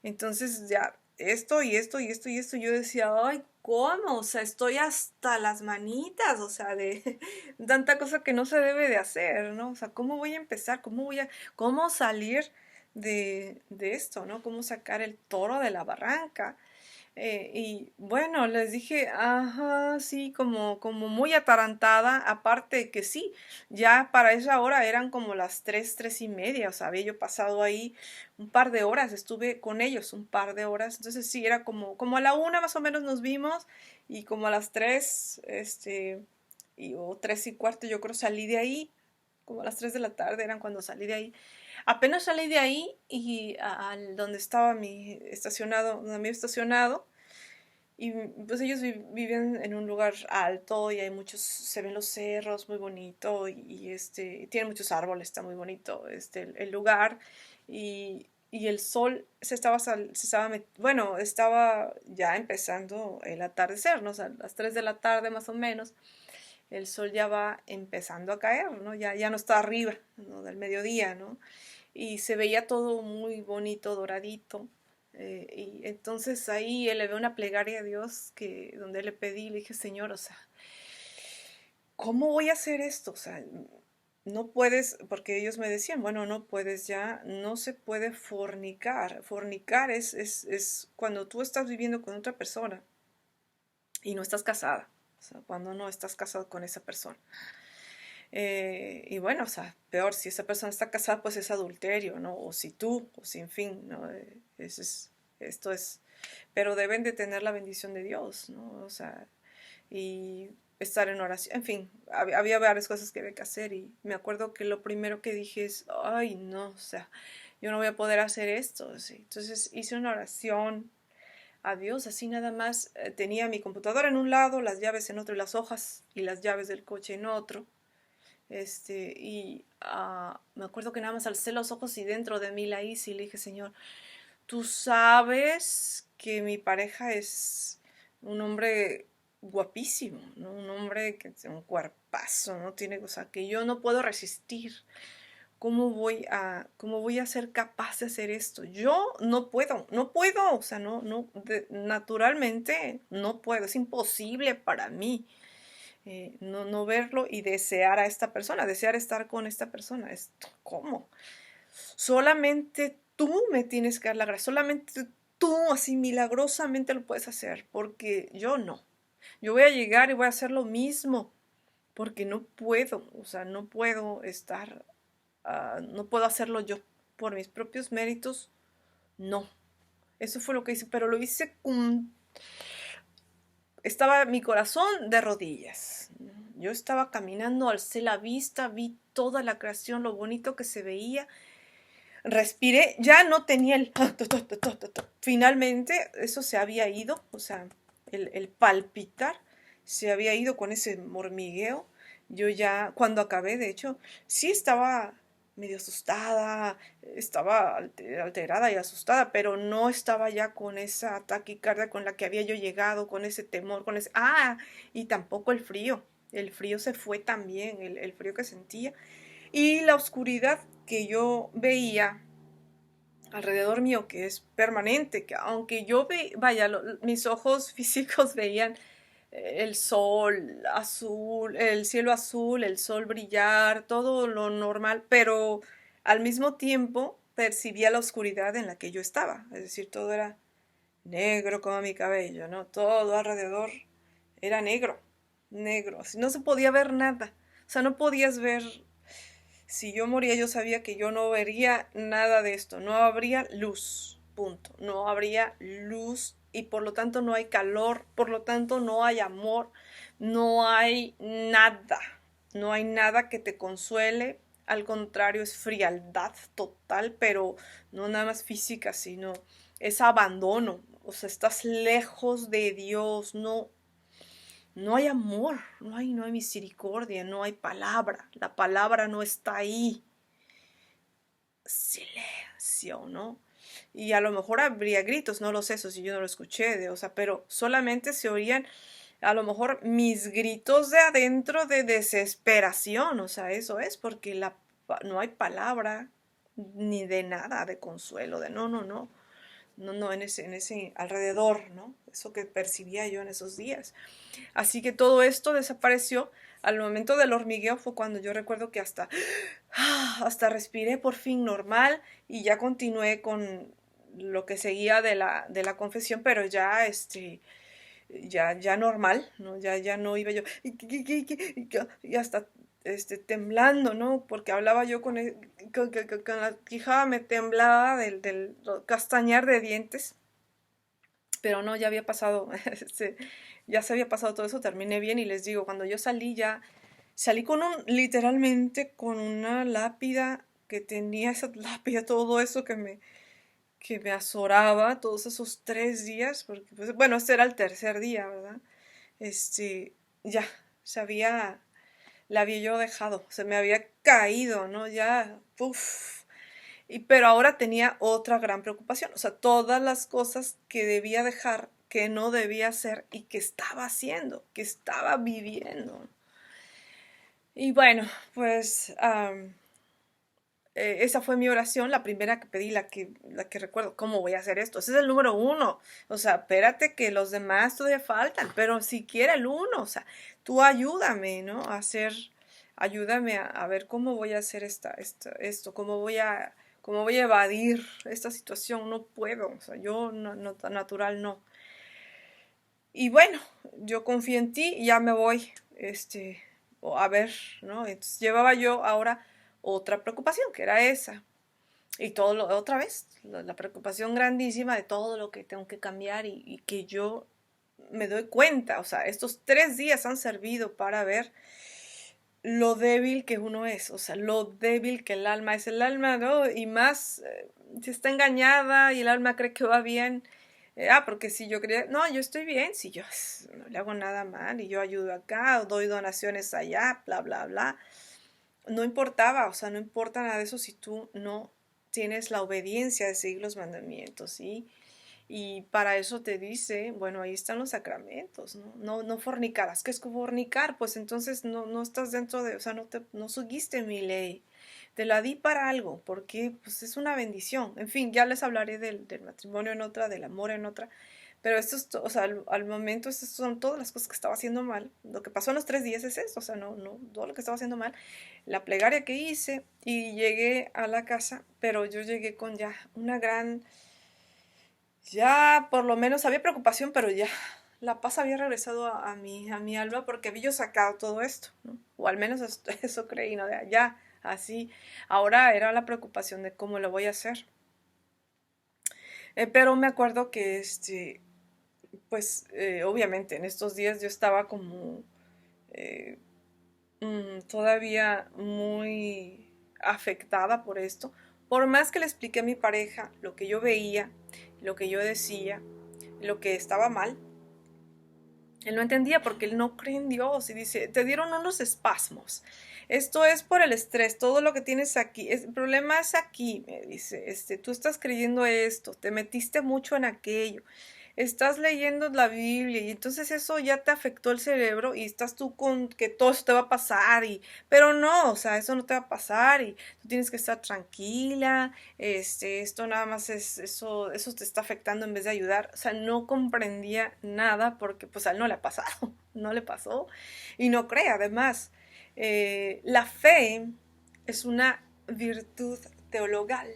Entonces ya esto, yo decía, ay, ¿cómo? O sea, estoy hasta las manitas, o sea, de tanta cosa que no se debe de hacer, ¿no? O sea, ¿cómo voy a empezar? ¿Cómo salir de esto, ¿no? ¿Cómo sacar el toro de la barranca? Y bueno, les dije, ajá, sí, como muy atarantada, aparte que sí, ya para esa hora eran como las 3:30, o sea, había yo pasado ahí un par de horas, estuve con ellos un par de horas, entonces sí, era como a la 1 más o menos nos vimos y como a las 3, o 3:15 yo creo salí de ahí como a las 3 de la tarde eran cuando salí de ahí. Apenas salí de ahí y donde estaba mi estacionado, donde me había estacionado, y pues ellos viven en un lugar alto y hay muchos, se ven los cerros, muy bonito, tiene muchos árboles, está muy bonito el lugar, y el sol bueno, estaba ya empezando el atardecer, ¿no? O sea, a las 3 de la tarde más o menos, el sol ya va empezando a caer, ¿no? Ya no está arriba, ¿no? Del mediodía, ¿no? Y se veía todo muy bonito, doradito. Y entonces ahí elevé una plegaria a Dios donde le pedí, le dije, Señor, o sea, ¿cómo voy a hacer esto? O sea, no puedes, porque ellos me decían, bueno, no puedes ya, no se puede fornicar. Fornicar es cuando tú estás viviendo con otra persona y no estás casada. O sea, cuando no estás casado con esa persona. Y bueno, o sea, peor, si esa persona está casada, pues es adulterio, ¿no? O si tú, o sin fin, ¿no? Esto es, pero deben de tener la bendición de Dios, ¿no? O sea, y estar en oración, en fin, había varias cosas que había que hacer y me acuerdo que lo primero que dije es, ay, no, o sea, yo no voy a poder hacer esto, ¿sí? Entonces hice una oración a Dios, así nada más, tenía mi computadora en un lado, las llaves en otro y las hojas y las llaves del coche en otro. Me acuerdo que nada más alcé los ojos y dentro de mí la hice y le dije, Señor, tú sabes que mi pareja es un hombre guapísimo, ¿no? Un hombre que tiene un cuerpazo, ¿no? Tiene, o sea, que yo no puedo resistir. Cómo voy a ser capaz de hacer esto? Yo no puedo, o sea, naturalmente no puedo, es imposible para mí. No verlo y desear a esta persona, desear estar con esta persona. ¿Cómo? Solamente tú me tienes que dar la gracia, solamente tú así milagrosamente lo puedes hacer, porque yo no. Yo voy a llegar y voy a hacer lo mismo, porque no puedo, o sea, no puedo no puedo hacerlo yo por mis propios méritos, no. Eso fue lo que hice, pero lo hice con... Estaba mi corazón de rodillas. Yo estaba caminando, alcé la vista, vi toda la creación, lo bonito que se veía. Respiré, ya no tenía el... Finalmente eso se había ido, o sea, el palpitar se había ido con ese hormigueo. Yo ya, cuando acabé, de hecho, sí estaba medio asustada, estaba alterada y asustada, pero no estaba ya con esa taquicardia con la que había yo llegado, con ese temor, con ese... y tampoco el frío se fue también, el frío que sentía, y la oscuridad que yo veía alrededor mío, que es permanente, que aunque mis ojos físicos veían el sol azul, el cielo azul, el sol brillar, todo lo normal, pero al mismo tiempo percibía la oscuridad en la que yo estaba, es decir, todo era negro como mi cabello, ¿no? Todo alrededor era negro, negro, así no se podía ver nada, o sea, no podías ver. Si yo moría, yo sabía que yo no vería nada de esto, no habría luz, punto, no habría luz y por lo tanto no hay calor, por lo tanto no hay amor, no hay nada, no hay nada que te consuele, al contrario es frialdad total, pero no nada más física, sino es abandono, o sea, estás lejos de Dios, no hay amor, no hay misericordia, no hay palabra, la palabra no está ahí. Silencio, ¿no? Y a lo mejor habría gritos, no lo sé, eso si yo no lo escuché, o sea, pero solamente se oían a lo mejor mis gritos de adentro de desesperación, o sea, eso es porque no hay palabra ni de nada, de consuelo, de no, en ese alrededor, ¿no? Eso que percibía yo en esos días. Así que todo esto desapareció. Al momento del hormigueo fue cuando yo recuerdo que hasta respiré por fin normal y ya continué con lo que seguía de la confesión, pero ya normal, ¿no? Ya no iba yo y hasta temblando, ¿no? Porque hablaba yo con la quijada me temblaba del castañar de dientes, pero no, ya había pasado, ya se había pasado todo eso, terminé bien y les digo, cuando yo salí ya salí con literalmente con una lápida que tenía esa lápida, todo eso que me azoraba todos esos 3 días, porque pues, bueno, este era el tercer día, ¿verdad? Este, ya, se había, la había yo dejado, se me había caído, ¿no? Ya, uff. Pero ahora tenía otra gran preocupación, o sea, todas las cosas que debía dejar, que no debía hacer y que estaba haciendo, que estaba viviendo. Y bueno, pues esa fue mi oración, la primera que pedí, la que recuerdo. ¿Cómo voy a hacer esto? Ese es el número uno. O sea, espérate que los demás todavía faltan, pero siquiera el uno. O sea, tú ayúdame, ¿no? Ayúdame a ver cómo voy a hacer esto, cómo voy a evadir esta situación. No puedo, o sea, yo tan natural no. Y bueno, yo confío en ti y ya me voy, a ver, ¿no? Entonces llevaba yo ahora otra preocupación, que era esa. Y otra vez, la preocupación grandísima de todo lo que tengo que cambiar y que yo me doy cuenta, o sea, estos 3 días han servido para ver lo débil que uno es, o sea, lo débil que el alma es. El alma, ¿no? Y más, si está engañada y el alma cree que va bien. Porque si yo creía, no, yo estoy bien, si yo no le hago nada mal y yo ayudo acá o doy donaciones allá, bla, bla, bla. No importaba, o sea, no importa nada de eso si tú no tienes la obediencia de seguir los mandamientos, ¿sí? Y para eso te dice, bueno, ahí están los sacramentos, ¿no? No fornicarás. ¿Qué es fornicar? Pues entonces no estás dentro de, o sea, no seguiste mi ley. Te la di para algo, porque pues es una bendición. En fin, ya les hablaré del matrimonio en otra, del amor en otra. Pero esto es, o sea, al momento estas son todas las cosas que estaba haciendo mal. Lo que pasó en los 3 días es eso, o sea, todo lo que estaba haciendo mal. La plegaria que hice y llegué a la casa, pero yo llegué con ya una gran, ya por lo menos había preocupación, pero ya la paz había regresado a mi alma porque había yo sacado todo esto, ¿no? O al menos eso creí, ¿no? De allá, así. Ahora era la preocupación de cómo lo voy a hacer. Pero me acuerdo que pues obviamente en estos días yo estaba como eh, todavía muy afectada por esto. Por más que le expliqué a mi pareja lo que yo veía, lo que yo decía, lo que estaba mal, él no entendía porque él no cree en Dios y dice, te dieron unos espasmos. Esto es por el estrés, todo lo que tienes aquí. El problema es aquí, me dice, tú estás creyendo esto, te metiste mucho en aquello, estás leyendo la Biblia y entonces eso ya te afectó el cerebro y estás tú con que todo eso te va a pasar pero no, o sea, eso no te va a pasar y tú tienes que estar tranquila, esto nada más eso te está afectando en vez de ayudar, o sea, no comprendía nada porque pues a él no le ha pasado, no le pasó y no cree además. La fe es una virtud teologal.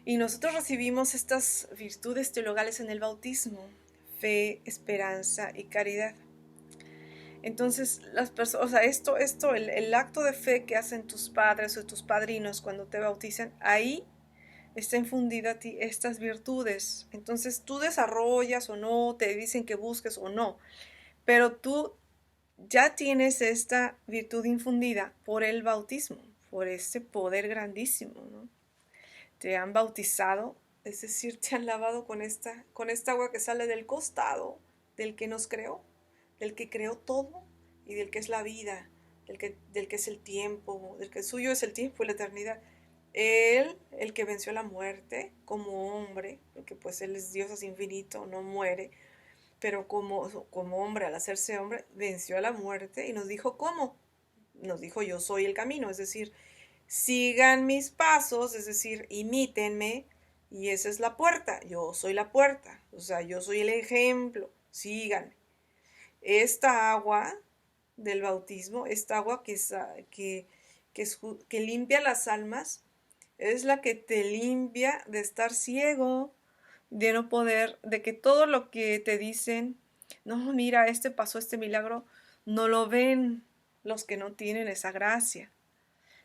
Y nosotros recibimos estas virtudes teologales en el bautismo: fe, esperanza y caridad. Entonces, las personas, o sea, el acto de fe que hacen tus padres o tus padrinos cuando te bautizan, ahí está infundida a ti estas virtudes. Entonces, tú desarrollas o no, te dicen que busques o no, pero tú ya tienes esta virtud infundida por el bautismo, por este poder grandísimo, ¿no? Te han bautizado, es decir, te han lavado con esta agua que sale del costado del que nos creó, del que creó todo y del que es la vida, del que es el tiempo, del que suyo es el tiempo y la eternidad. Él, el que venció la muerte como hombre, porque pues él es Dios, es infinito, no muere, pero como hombre, al hacerse hombre, venció a la muerte y nos dijo cómo. Nos dijo, yo soy el camino, es decir, sigan mis pasos, es decir, imítenme, y esa es la puerta, yo soy la puerta, o sea, yo soy el ejemplo, síganme. Esta agua del bautismo, esta agua que limpia las almas, es la que te limpia de estar ciego, de no poder, de que todo lo que te dicen, no, mira, pasó este milagro, no lo ven los que no tienen esa gracia,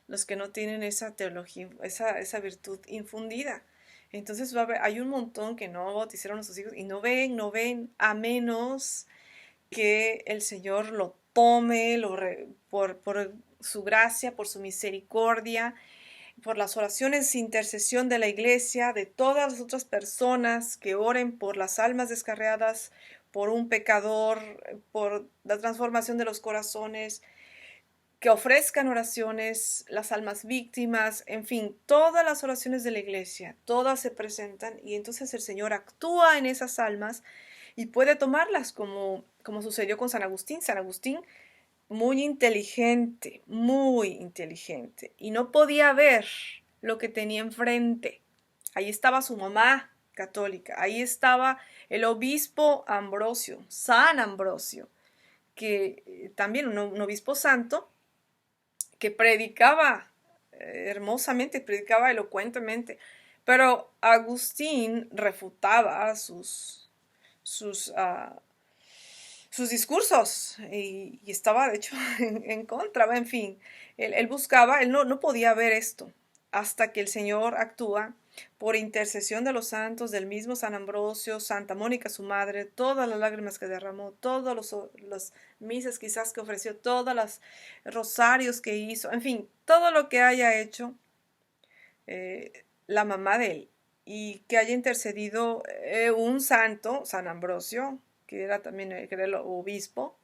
los que no tienen esa teología, esa virtud infundida. Entonces hay un montón que no bautizaron a sus hijos y no ven, a menos que el Señor lo tome, por su gracia, por su misericordia, por las oraciones de intercesión de la iglesia, de todas las otras personas que oren por las almas descarriadas, por un pecador, por la transformación de los corazones, que ofrezcan oraciones, las almas víctimas, en fin, todas las oraciones de la iglesia, todas se presentan y entonces el Señor actúa en esas almas y puede tomarlas como sucedió con San Agustín. San Agustín, muy inteligente, y no podía ver lo que tenía enfrente. Ahí estaba su mamá católica, ahí estaba el obispo Ambrosio, San Ambrosio, que también un obispo santo, que predicaba hermosamente, predicaba elocuentemente, pero Agustín refutaba sus sus discursos y estaba de hecho en contra, en fin, él buscaba, él no podía ver esto hasta que el Señor actúa por intercesión de los santos, del mismo San Ambrosio, Santa Mónica su madre, todas las lágrimas que derramó, todos los misas quizás que ofreció, todos los rosarios que hizo, en fin, todo lo que haya hecho la mamá de él y que haya intercedido un santo, San Ambrosio, que era también que era el obispo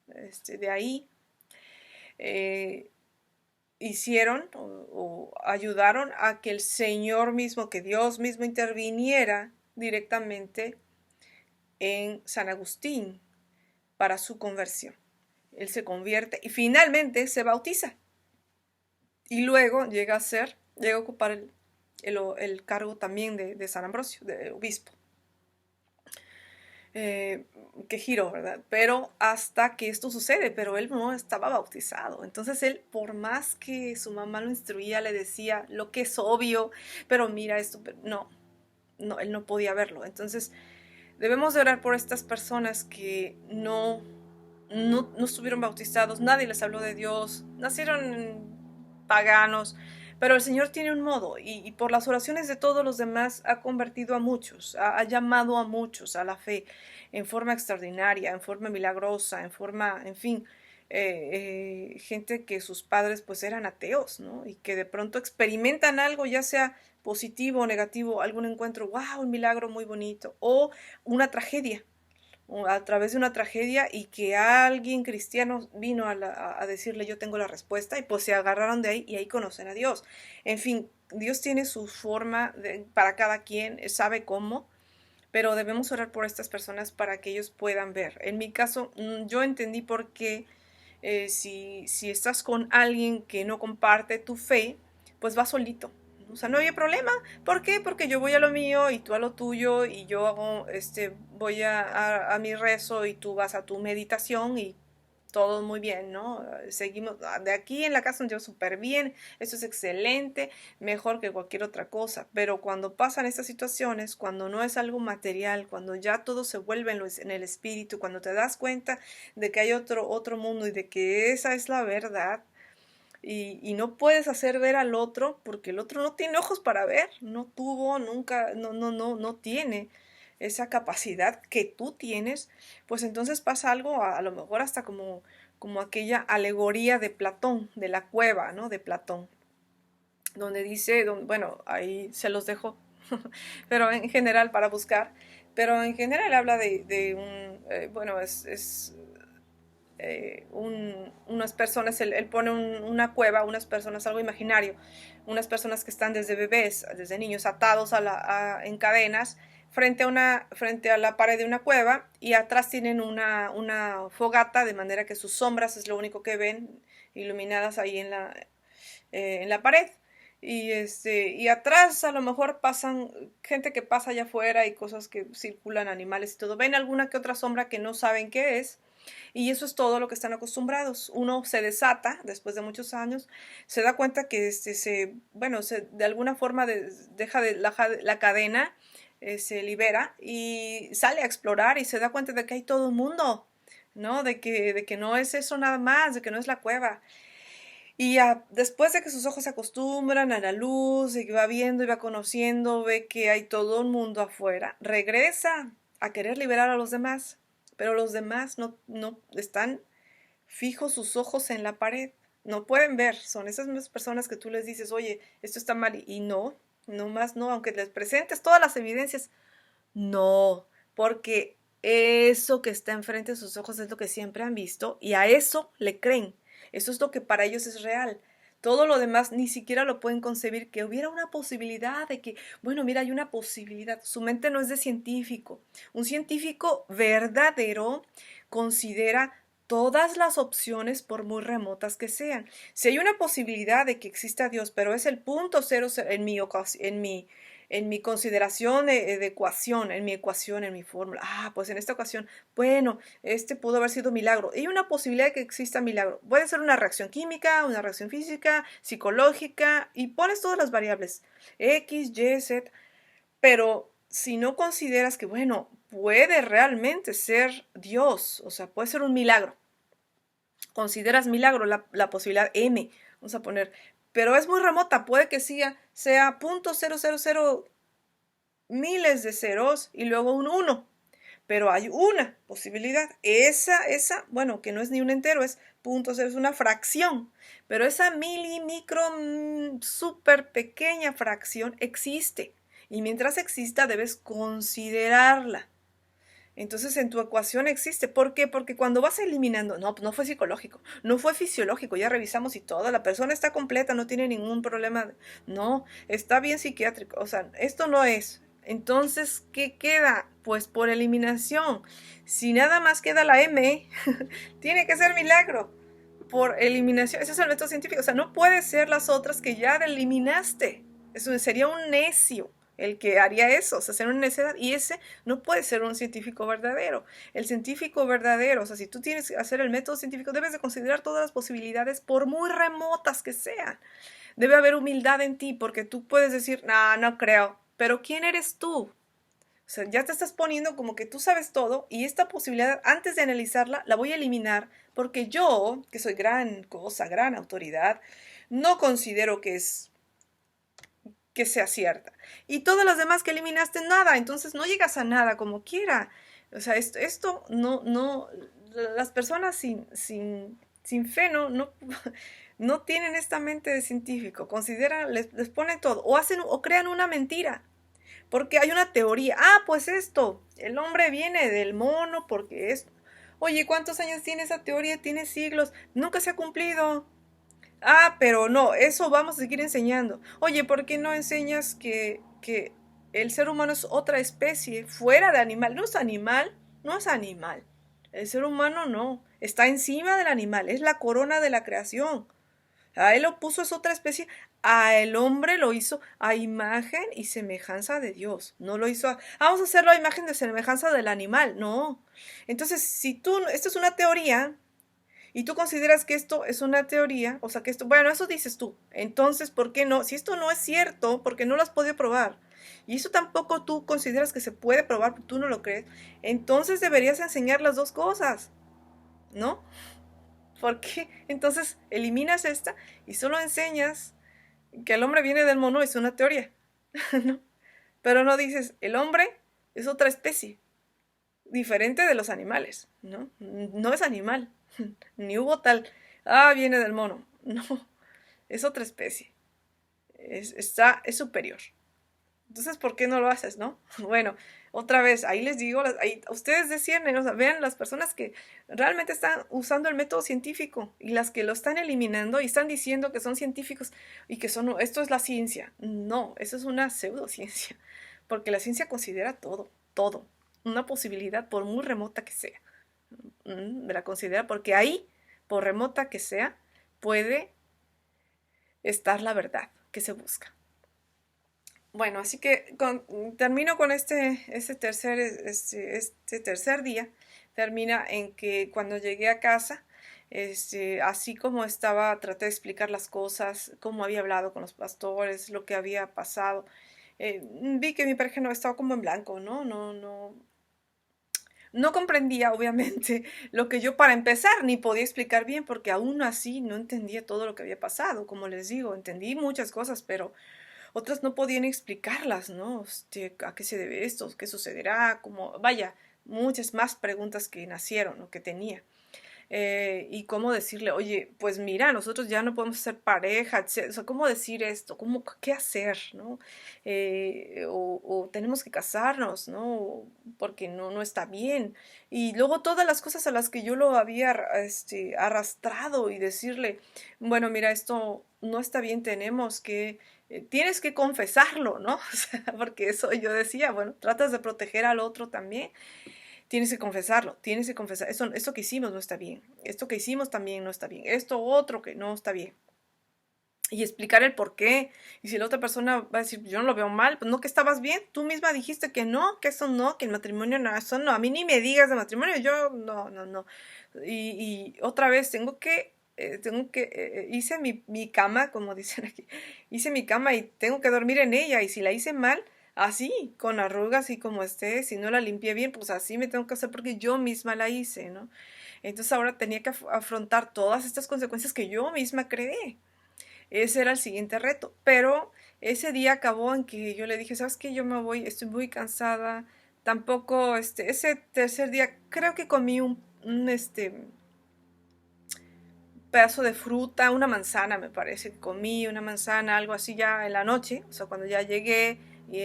de ahí, eh, hicieron o ayudaron a que el Señor mismo, que Dios mismo interviniera directamente en San Agustín para su conversión. Él se convierte y finalmente se bautiza. Y luego llega a ocupar el cargo también de San Ambrosio, de obispo. Que giró, ¿verdad? Pero hasta que esto sucede, pero él no estaba bautizado. Entonces él, por más que su mamá lo instruía, le decía lo que es obvio, pero mira esto, no, él no podía verlo. Entonces debemos de orar por estas personas que no estuvieron bautizados, nadie les habló de Dios, nacieron paganos, pero el Señor tiene un modo y por las oraciones de todos los demás ha convertido a muchos, ha llamado a muchos a la fe en forma extraordinaria, en forma milagrosa, en forma, en fin, gente que sus padres pues eran ateos, ¿no? Y que de pronto experimentan algo, ya sea positivo o negativo, algún encuentro, wow, un milagro muy bonito, o una tragedia, a través de una tragedia y que alguien cristiano vino a decirle yo tengo la respuesta y pues se agarraron de ahí y ahí conocen a Dios. En fin, Dios tiene su forma para cada quien, sabe cómo, pero debemos orar por estas personas para que ellos puedan ver. En mi caso, yo entendí por qué si estás con alguien que no comparte tu fe, pues va solito. O sea, no había problema. ¿Por qué? Porque yo voy a lo mío y tú a lo tuyo y yo hago, voy a mi rezo y tú vas a tu meditación y todo muy bien, ¿no? Seguimos, de aquí en la casa nos llevamos súper bien, esto es excelente, mejor que cualquier otra cosa, pero cuando pasan estas situaciones, cuando no es algo material, cuando ya todo se vuelve en el espíritu, cuando te das cuenta de que hay otro mundo y de que esa es la verdad, y no puedes hacer ver al otro porque el otro no tiene ojos para ver, no tuvo, nunca, no tiene esa capacidad que tú tienes, pues entonces pasa algo a lo mejor hasta como aquella alegoría de Platón, de la cueva, ¿no? De Platón, donde dice, bueno, ahí se los dejo, pero en general para buscar, pero en general habla de bueno, unas personas, él pone una cueva, unas personas, algo imaginario, unas personas que están desde bebés, desde niños, atados en cadenas, frente a la pared de una cueva, y atrás tienen una fogata, de manera que sus sombras es lo único que ven, iluminadas ahí en la pared. Y atrás a lo mejor pasan gente que pasa allá afuera y cosas que circulan, animales y todo. Ven alguna que otra sombra que no saben qué es, y eso es todo lo que están acostumbrados. Uno se desata después de muchos años, se da cuenta que bueno, de alguna forma deja de la cadena, se libera y sale a explorar y se da cuenta de que hay todo un mundo, ¿no? De que no es eso nada más, de que no es la cueva. Y después de que sus ojos se acostumbran a la luz, y que va viendo y va conociendo, ve que hay todo un mundo afuera, regresa a querer liberar a los demás, pero los demás no están fijos sus ojos en la pared. No pueden ver, son esas mismas personas que tú les dices, oye, esto está mal, y no, no más no, aunque les presentes todas las evidencias, no, porque eso que está enfrente de sus ojos es lo que siempre han visto y a eso le creen. Eso es lo que para ellos es real. Todo lo demás ni siquiera lo pueden concebir, que hubiera una posibilidad de que, bueno, mira, hay una posibilidad. Su mente no es de científico. Un científico verdadero considera todas las opciones por muy remotas que sean. Si hay una posibilidad de que exista Dios, pero es el punto cero en mi consideración de ecuación, en mi ecuación, en mi fórmula. Ah, pues en esta ocasión, bueno, este pudo haber sido milagro. Y hay una posibilidad de que exista milagro. Puede ser una reacción química, una reacción física, psicológica, y pones todas las variables, X, Y, Z, pero si no consideras que, bueno, puede realmente ser Dios, o sea, puede ser un milagro, consideras milagro la posibilidad M, vamos a poner, pero es muy remota, puede que sea .000 miles de ceros y luego un 1, pero hay una posibilidad, bueno, que no es ni un entero, es .0, es una fracción, pero esa súper pequeña fracción existe, y mientras exista debes considerarla. Entonces en tu ecuación existe. ¿Por qué? Porque cuando vas eliminando, no, no fue psicológico, no fue fisiológico, ya revisamos y todo, la persona está completa, no tiene ningún problema, no, está bien psiquiátrico, o sea, esto no es. Entonces, ¿qué queda? Pues por eliminación. Si nada más queda la M, tiene que ser milagro. Por eliminación, ese es el método científico, o sea, no puede ser las otras que ya eliminaste. Eso sería un necio el que haría eso, o sea, ser una necedad, y ese no puede ser un científico verdadero. El científico verdadero, o sea, si tú tienes que hacer el método científico, debes de considerar todas las posibilidades, por muy remotas que sean. Debe haber humildad en ti, porque tú puedes decir, no, no creo, pero ¿quién eres tú? O sea, ya te estás poniendo como que tú sabes todo, y esta posibilidad, antes de analizarla, la voy a eliminar, porque yo, que soy gran cosa, gran autoridad, no considero que sea cierta. Y todas las demás que eliminaste, nada. Entonces no llegas a nada como quiera. O sea, esto no, las personas sin fe no tienen esta mente de científico. Consideran, les ponen todo. O hacen o crean una mentira. Porque hay una teoría. Ah, pues esto. El hombre viene del mono porque es. Oye, ¿cuántos años tiene esa teoría? Tiene siglos. Nunca se ha cumplido. Ah, pero no, eso vamos a seguir enseñando. Oye, ¿por qué no enseñas que el ser humano es otra especie fuera de animal? No es animal, no es animal. El ser humano no, está encima del animal, es la corona de la creación. A él lo puso, es otra especie, a el hombre lo hizo a imagen y semejanza de Dios. No lo hizo vamos a hacerlo a imagen de semejanza del animal, no. Entonces, esto es una teoría, y tú consideras que esto es una teoría, o sea que esto, bueno, eso dices tú. Entonces, ¿por qué no? Si esto no es cierto, porque no lo has podido probar, y eso tampoco tú consideras que se puede probar, porque tú no lo crees, entonces deberías enseñar las dos cosas, ¿no? Porque entonces eliminas esta y solo enseñas que el hombre viene del mono, es una teoría, ¿no? Pero no dices, el hombre es otra especie, diferente de los animales, ¿no? No es animal, ni hubo tal, viene del mono, no, es otra especie, es superior. Entonces, ¿por qué no lo haces, no? Bueno, otra vez, ahí les digo, ahí, ustedes disciernen, o sea, vean las personas que realmente están usando el método científico y las que lo están eliminando y están diciendo que son científicos y que esto es la ciencia. No, eso es una pseudociencia, porque la ciencia considera todo, todo, una posibilidad por muy remota que sea. La considera porque ahí, por remota que sea, puede estar la verdad que se busca. Bueno, así que termino con este tercer día. Termina en que cuando llegué a casa, así como estaba, traté de explicar las cosas, cómo había hablado con los pastores, lo que había pasado. Vi que mi pareja no estaba como en blanco, ¿no? No comprendía, obviamente, lo que yo para empezar ni podía explicar bien, porque aún así no entendía todo lo que había pasado. Como les digo, entendí muchas cosas, pero otras no podían explicarlas, ¿no? ¿A qué se debe esto? ¿Qué sucederá? Como, vaya, muchas más preguntas que nacieron o que tenía. Y cómo decirle, oye, pues mira, nosotros ya no podemos ser pareja, o sea, cómo decir esto, cómo, qué hacer, ¿no? O tenemos que casarnos, ¿no? Porque no está bien. Y luego todas las cosas a las que yo lo había arrastrado y decirle, bueno, mira, esto no está bien, tenemos que, tienes que confesarlo, ¿no? O sea, porque eso yo decía, bueno, tratas de proteger al otro también, tienes que confesarlo, tienes que confesar, esto que hicimos no está bien, esto que hicimos también no está bien, esto otro que no está bien. Y explicar el por qué. Y si la otra persona va a decir, yo no lo veo mal, pues no, que estabas bien, tú misma dijiste que no, que eso no, que el matrimonio no, eso no, a mí ni me digas de matrimonio, yo no. Y otra vez hice mi cama, como dicen aquí, hice mi cama y tengo que dormir en ella. Y si la hice mal, así, con arrugas y como esté, si no la limpié bien, pues así me tengo que hacer porque yo misma la hice, ¿no? Entonces ahora tenía que afrontar todas estas consecuencias que yo misma creé. Ese era el siguiente reto, pero ese día acabó en que yo le dije, ¿sabes qué? Yo me voy, estoy muy cansada. Tampoco, ese tercer día creo que comí un pedazo de fruta, una manzana me parece que comí, una manzana, algo así ya en la noche, o sea, cuando ya llegué y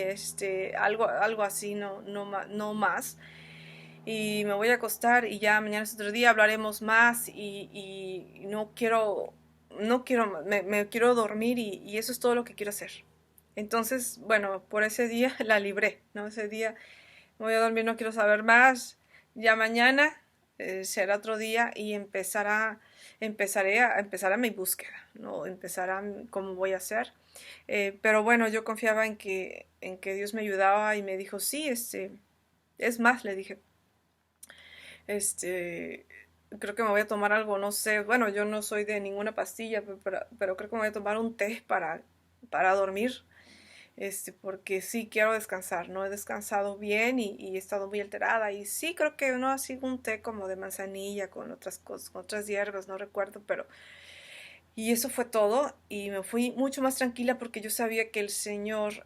algo así, no más. Y me voy a acostar y ya mañana es otro día, hablaremos más y no quiero, me quiero dormir y eso es todo lo que quiero hacer. Entonces, bueno, por ese día la libré, ¿no? Ese día me voy a dormir, no quiero saber más. Ya mañana será otro día y empezaré a mi búsqueda, ¿no? Empezará cómo voy a hacer. Pero bueno, yo confiaba en que Dios me ayudaba y me dijo, sí, es más, le dije, este, creo que me voy a tomar algo, no sé, bueno, yo no soy de ninguna pastilla, pero creo que me voy a tomar un té para dormir, porque sí quiero descansar, no he descansado bien y he estado muy alterada y sí creo que no ha sido un té como de manzanilla con otras cosas, con otras hierbas, no recuerdo, pero y eso fue todo y me fui mucho más tranquila porque yo sabía que el Señor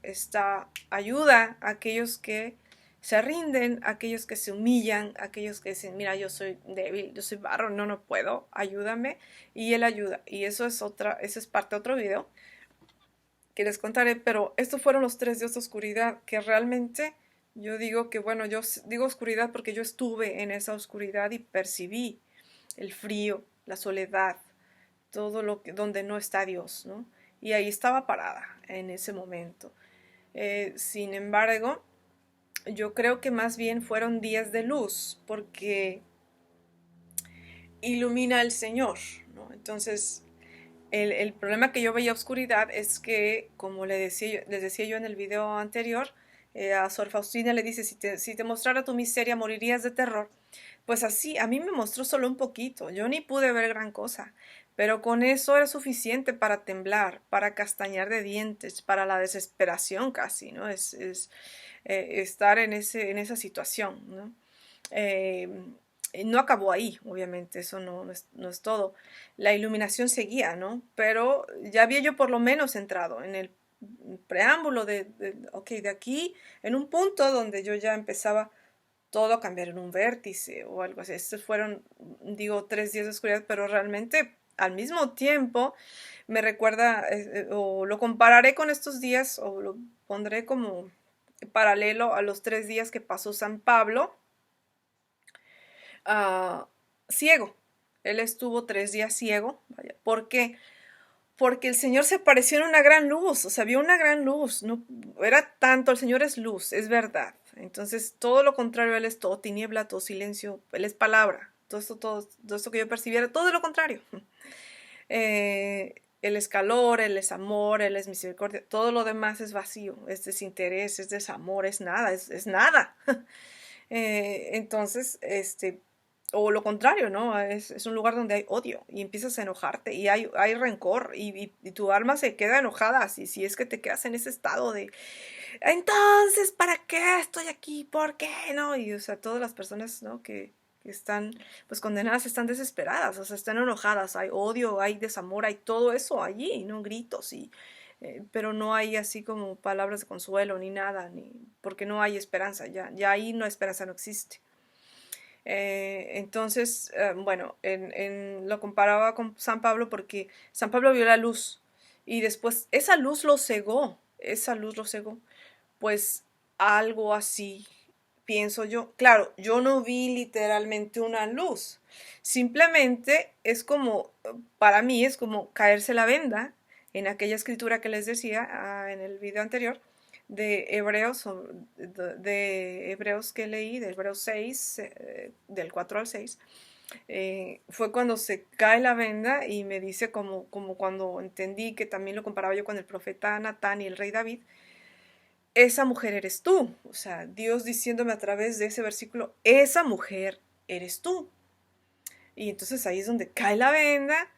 ayuda a aquellos que se rinden, a aquellos que se humillan, a aquellos que dicen, mira, yo soy débil, yo soy barro, no puedo, ayúdame. Y Él ayuda. Y eso es parte de otro video que les contaré, pero estos fueron los 3 días de oscuridad que realmente yo digo que, bueno, yo digo oscuridad porque yo estuve en esa oscuridad y percibí el frío, la soledad, todo lo que donde no está Dios, ¿no? Y ahí estaba parada en ese momento. Sin embargo, yo creo que más bien fueron días de luz, porque ilumina el Señor, ¿no? Entonces, el problema que yo veía oscuridad es que, como les decía yo en el video anterior, a Sor Faustina le dice, si te mostrara tu miseria, morirías de terror. Pues así, a mí me mostró solo un poquito, yo ni pude ver gran cosa, pero con eso era suficiente para temblar, para castañar de dientes, para la desesperación casi, ¿no? Es estar en esa situación, ¿no? Eh, no acabó ahí, obviamente, eso no es todo. La iluminación seguía, ¿no? Pero ya había yo por lo menos entrado en el preámbulo ok, de aquí, en un punto donde yo ya empezaba todo a cambiar en un vértice o algo así. Estos fueron, digo, 3 días de oscuridad, pero realmente al mismo tiempo me recuerda, o lo compararé con estos días, o lo pondré como paralelo a los 3 días que pasó San Pablo ah, ciego. Él estuvo 3 días ciego. Vaya. ¿Por qué? Porque el Señor se apareció en una gran luz, o sea, vio una gran luz. No, era tanto, el Señor es luz, es verdad. Entonces, todo lo contrario, Él es todo tiniebla, todo silencio, Él es palabra. Todo esto que yo percibiera, todo lo contrario. Él es calor, Él es amor, Él es misericordia. Todo lo demás es vacío, es desinterés, es desamor, es nada, es nada. Entonces, o lo contrario, ¿no? Es un lugar donde hay odio y empiezas a enojarte y hay rencor y tu alma se queda enojada si es que te quedas en ese estado de, entonces, ¿para qué estoy aquí? ¿Por qué? ¿No? Y, o sea, todas las personas, ¿no? que están, pues, condenadas están desesperadas, o sea, están enojadas, hay odio, hay desamor, hay todo eso allí, ¿no? Gritos pero no hay así como palabras de consuelo ni nada, porque no hay esperanza, ya ahí no esperanza no existe. Entonces, bueno, lo comparaba con San Pablo porque San Pablo vio la luz y después esa luz lo cegó, pues algo así pienso yo. Claro, yo no vi literalmente una luz, simplemente es como, para mí es como caerse la venda en aquella escritura que les decía en el video anterior de Hebreos, de Hebreos que leí, de Hebreos 6, del 4 al 6, fue cuando se cae la venda y me dice como cuando entendí que también lo comparaba yo con el profeta Natán y el rey David, esa mujer eres tú, o sea, Dios diciéndome a través de ese versículo, esa mujer eres tú. Y entonces ahí es donde cae la venda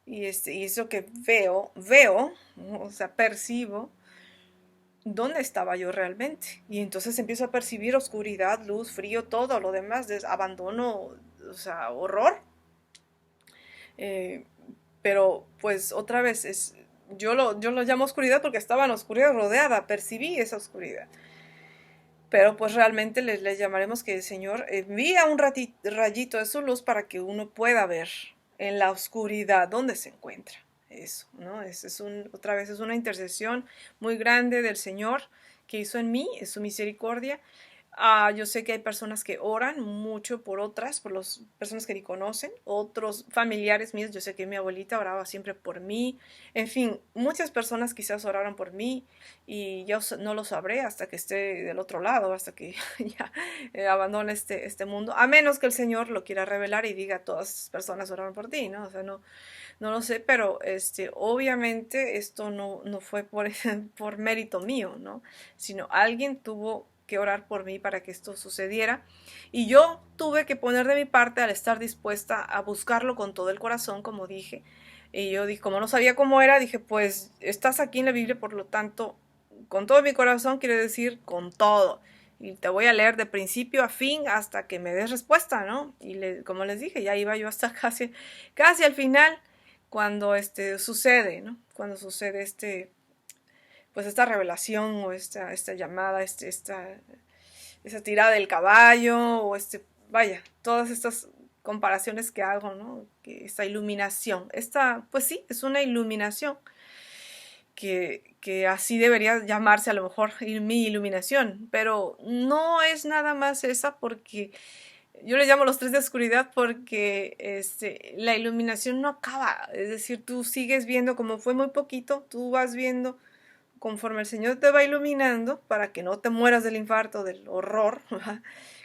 y es lo que veo, o sea, percibo dónde estaba yo realmente. Y entonces empiezo a percibir oscuridad, luz, frío, todo lo demás, abandono, o sea, horror. Eh, pero pues otra vez, yo lo llamo oscuridad porque estaba en oscuridad rodeada, percibí esa oscuridad. Pero pues realmente les llamaremos que el Señor envía un rayito de su luz para que uno pueda ver en la oscuridad dónde se encuentra. Eso, ¿no? Otra vez es una intercesión muy grande del Señor que hizo en mí, es su misericordia. Yo sé que hay personas que oran mucho por otras, por las personas que ni conocen, otros familiares míos. Yo sé que mi abuelita oraba siempre por mí. En fin, muchas personas quizás oraron por mí y yo no lo sabré hasta que esté del otro lado, hasta que ya abandone este mundo, a menos que el Señor lo quiera revelar y diga todas esas personas oraron por ti, ¿no? O sea, no lo sé, pero obviamente esto no fue por mérito mío, ¿no? Sino alguien tuvo que orar por mí para que esto sucediera y yo tuve que poner de mi parte al estar dispuesta a buscarlo con todo el corazón, como dije. Y yo dije, como no sabía cómo era, dije, pues estás aquí en la Biblia, por lo tanto, con todo mi corazón quiere decir con todo. Y te voy a leer de principio a fin hasta que me des respuesta, ¿no? Y como les dije, ya iba yo hasta casi al final cuando sucede, ¿no? Cuando sucede pues esta revelación o esta llamada, esa tirada del caballo o vaya, todas estas comparaciones que hago, ¿no? Que esta iluminación, pues sí, es una iluminación que así debería llamarse a lo mejor mi iluminación, pero no es nada más esa porque yo le llamo los tres de oscuridad porque la iluminación no acaba, es decir, tú sigues viendo como fue muy poquito, tú vas viendo conforme el Señor te va iluminando para que no te mueras del infarto, del horror,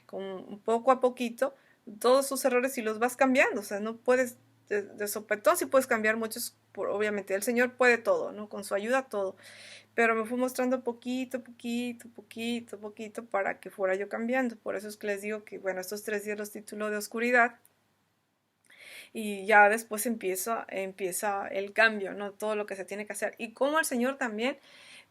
con poco a poquito, todos sus errores y los vas cambiando, o sea, no puedes, de sopetón sí puedes cambiar muchos, obviamente el Señor puede todo, ¿no? Con su ayuda todo, pero me fue mostrando poquito, poquito, poquito, poquito para que fuera yo cambiando, por eso es que les digo que, bueno, estos 3 días los titulo de oscuridad, y ya después empieza el cambio, ¿no? Todo lo que se tiene que hacer. Y cómo el Señor también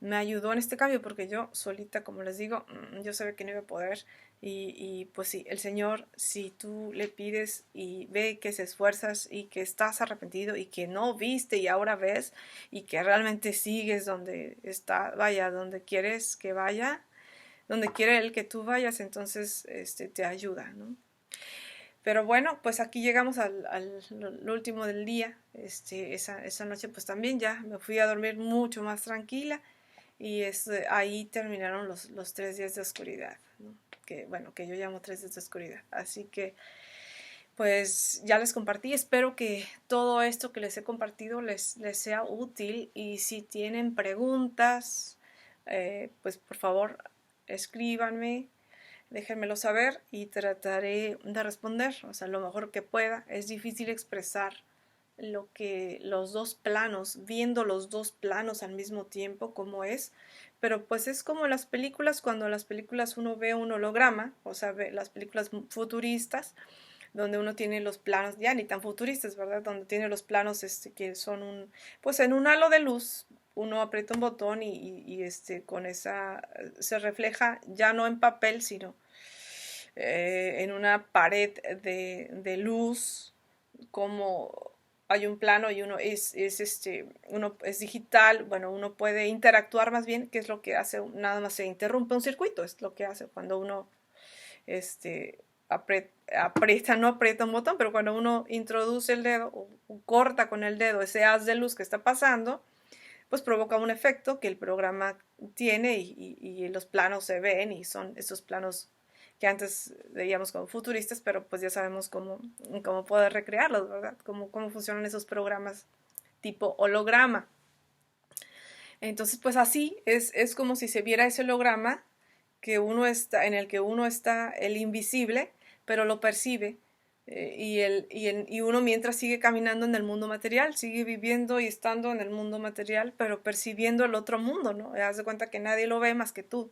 me ayudó en este cambio, porque yo solita, como les digo, yo sabía que no iba a poder. Y pues sí, el Señor, si tú le pides y ve que se esfuerzas y que estás arrepentido y que no viste y ahora ves y que realmente sigues donde está, vaya, donde quieres que vaya, donde quiere Él que tú vayas, entonces te ayuda, ¿no? Pero bueno, pues aquí llegamos al último del día. Esa noche pues también ya me fui a dormir mucho más tranquila y ahí terminaron los 3 días de oscuridad, ¿no? Que bueno, que yo llamo 3 días de oscuridad. Así que pues ya les compartí, espero que todo esto que les he compartido les sea útil y si tienen preguntas, pues por favor escríbanme, déjenmelo saber y trataré de responder, o sea, lo mejor que pueda. Es difícil expresar lo que los dos planos, viendo los dos planos al mismo tiempo, como es, pero pues es como las películas, cuando las películas uno ve un holograma, o sea, ve las películas futuristas, donde uno tiene los planos, ya ni tan futuristas, ¿verdad? Donde tiene los planos que son pues en un halo de luz, uno aprieta un botón y con esa se refleja ya no en papel, sino en una pared de luz, como hay un plano y uno es digital, bueno, uno puede interactuar más bien, que es lo que hace, nada más se interrumpe un circuito, es lo que hace cuando uno este, no aprieta un botón, pero cuando uno introduce el dedo o corta con el dedo ese haz de luz que está pasando, pues provoca un efecto que el programa tiene y los planos se ven y son esos planos que antes veíamos como futuristas, pero pues ya sabemos cómo poder recrearlos, ¿verdad? Cómo funcionan esos programas tipo holograma. Entonces, pues así es como si se viera ese holograma en el que uno está el invisible, pero lo percibe. Y uno mientras sigue caminando en el mundo material, sigue viviendo y estando en el mundo material, pero percibiendo el otro mundo, ¿no? Haz de cuenta que nadie lo ve más que tú,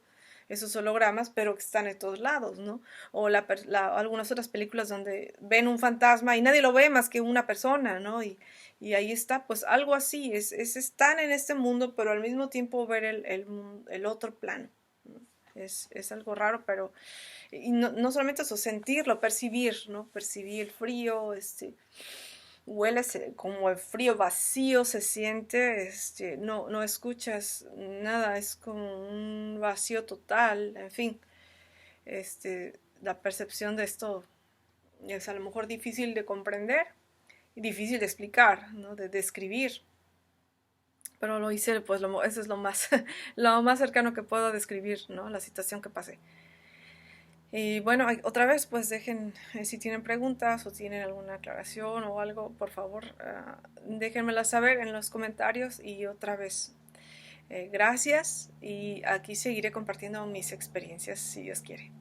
esos hologramas, pero que están en todos lados, ¿no? O algunas otras películas donde ven un fantasma y nadie lo ve más que una persona, ¿no? Y ahí está, pues algo así, es estar en este mundo, pero al mismo tiempo ver el otro plano. ¿No? Es algo raro, pero y no solamente eso, sentirlo, percibir, ¿no? Percibir el frío, huele como el frío vacío se siente, no escuchas nada, es como un vacío total, en fin, la percepción de esto es a lo mejor difícil de comprender y difícil de explicar, ¿no? De describir. Pero lo hice, pues eso es lo más, lo más cercano que puedo describir, ¿no? La situación que pasé. Y bueno, otra vez, pues dejen, si tienen preguntas o tienen alguna aclaración o algo, por favor, déjenmela saber en los comentarios. Y otra vez, gracias y aquí seguiré compartiendo mis experiencias si Dios quiere.